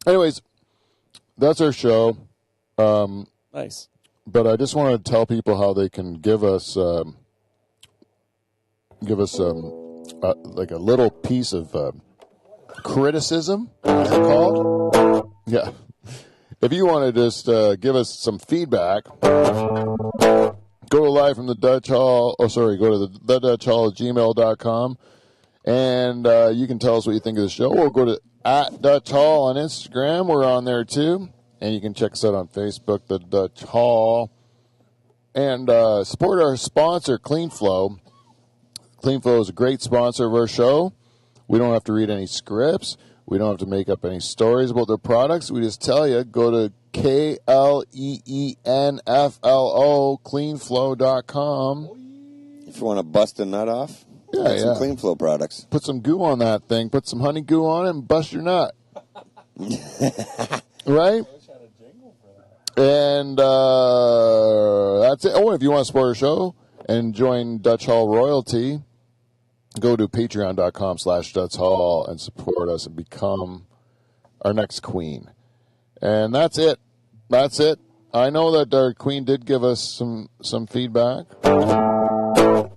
Anyways, that's our show. Nice. But I just want to tell people how they can give us like a little piece of criticism. Is it called? Yeah. If you want to just give us some feedback, go to Live from the Dutch Hall. Oh, sorry. Go to the Dutch Hall at gmail.com. And you can tell us what you think of the show. Or go to @Dutch Hall on Instagram. We're on there too. And you can check us out on Facebook, the Dutch Hall. And support our sponsor, Clean Flow. Clean Flow is a great sponsor of our show. We don't have to read any scripts. We don't have to make up any stories about their products. We just tell you, go to KLEENFLO, cleanflow.com. If you want to bust a nut off, some Clean Flow products. Put some goo on that thing. Put some honey goo on it and bust your nut. Right? And that's it. Oh, and if you want to support our show and join Dutch Hall Royalty, go to patreon.com/Dutch Hall and support us and become our next queen. And that's it. That's it. I know that our queen did give us some feedback.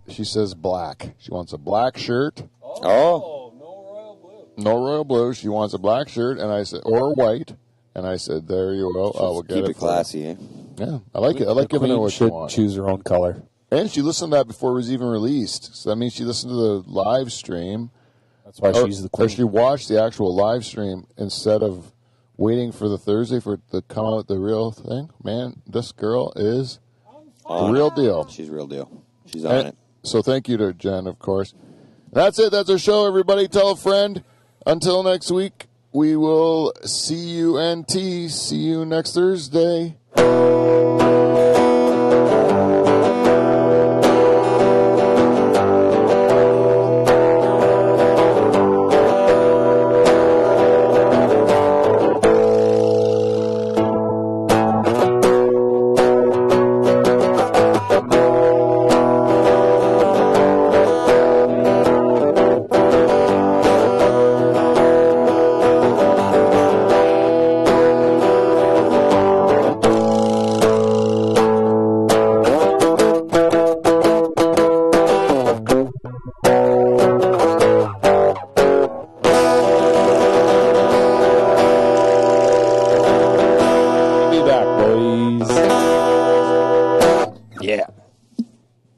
She says black. She wants a black shirt. Oh. No royal blue. No royal blue. She wants a black shirt, and I said, or white. And I said, there you go. I will get Keep it it classy, eh? Yeah, I like it. I like giving her what she wants. Choose her own color. And she listened to that before it was even released. So that means she listened to the live stream. That's why she's the queen. Or she watched the actual live stream instead of waiting for the Thursday for it to come out the real thing. Man, this girl is the real deal. She's real deal. She's on it. So thank you to Jen, of course. That's it. That's our show, everybody. Tell a friend. Until next week, we will see you See you next Thursday. Yeah.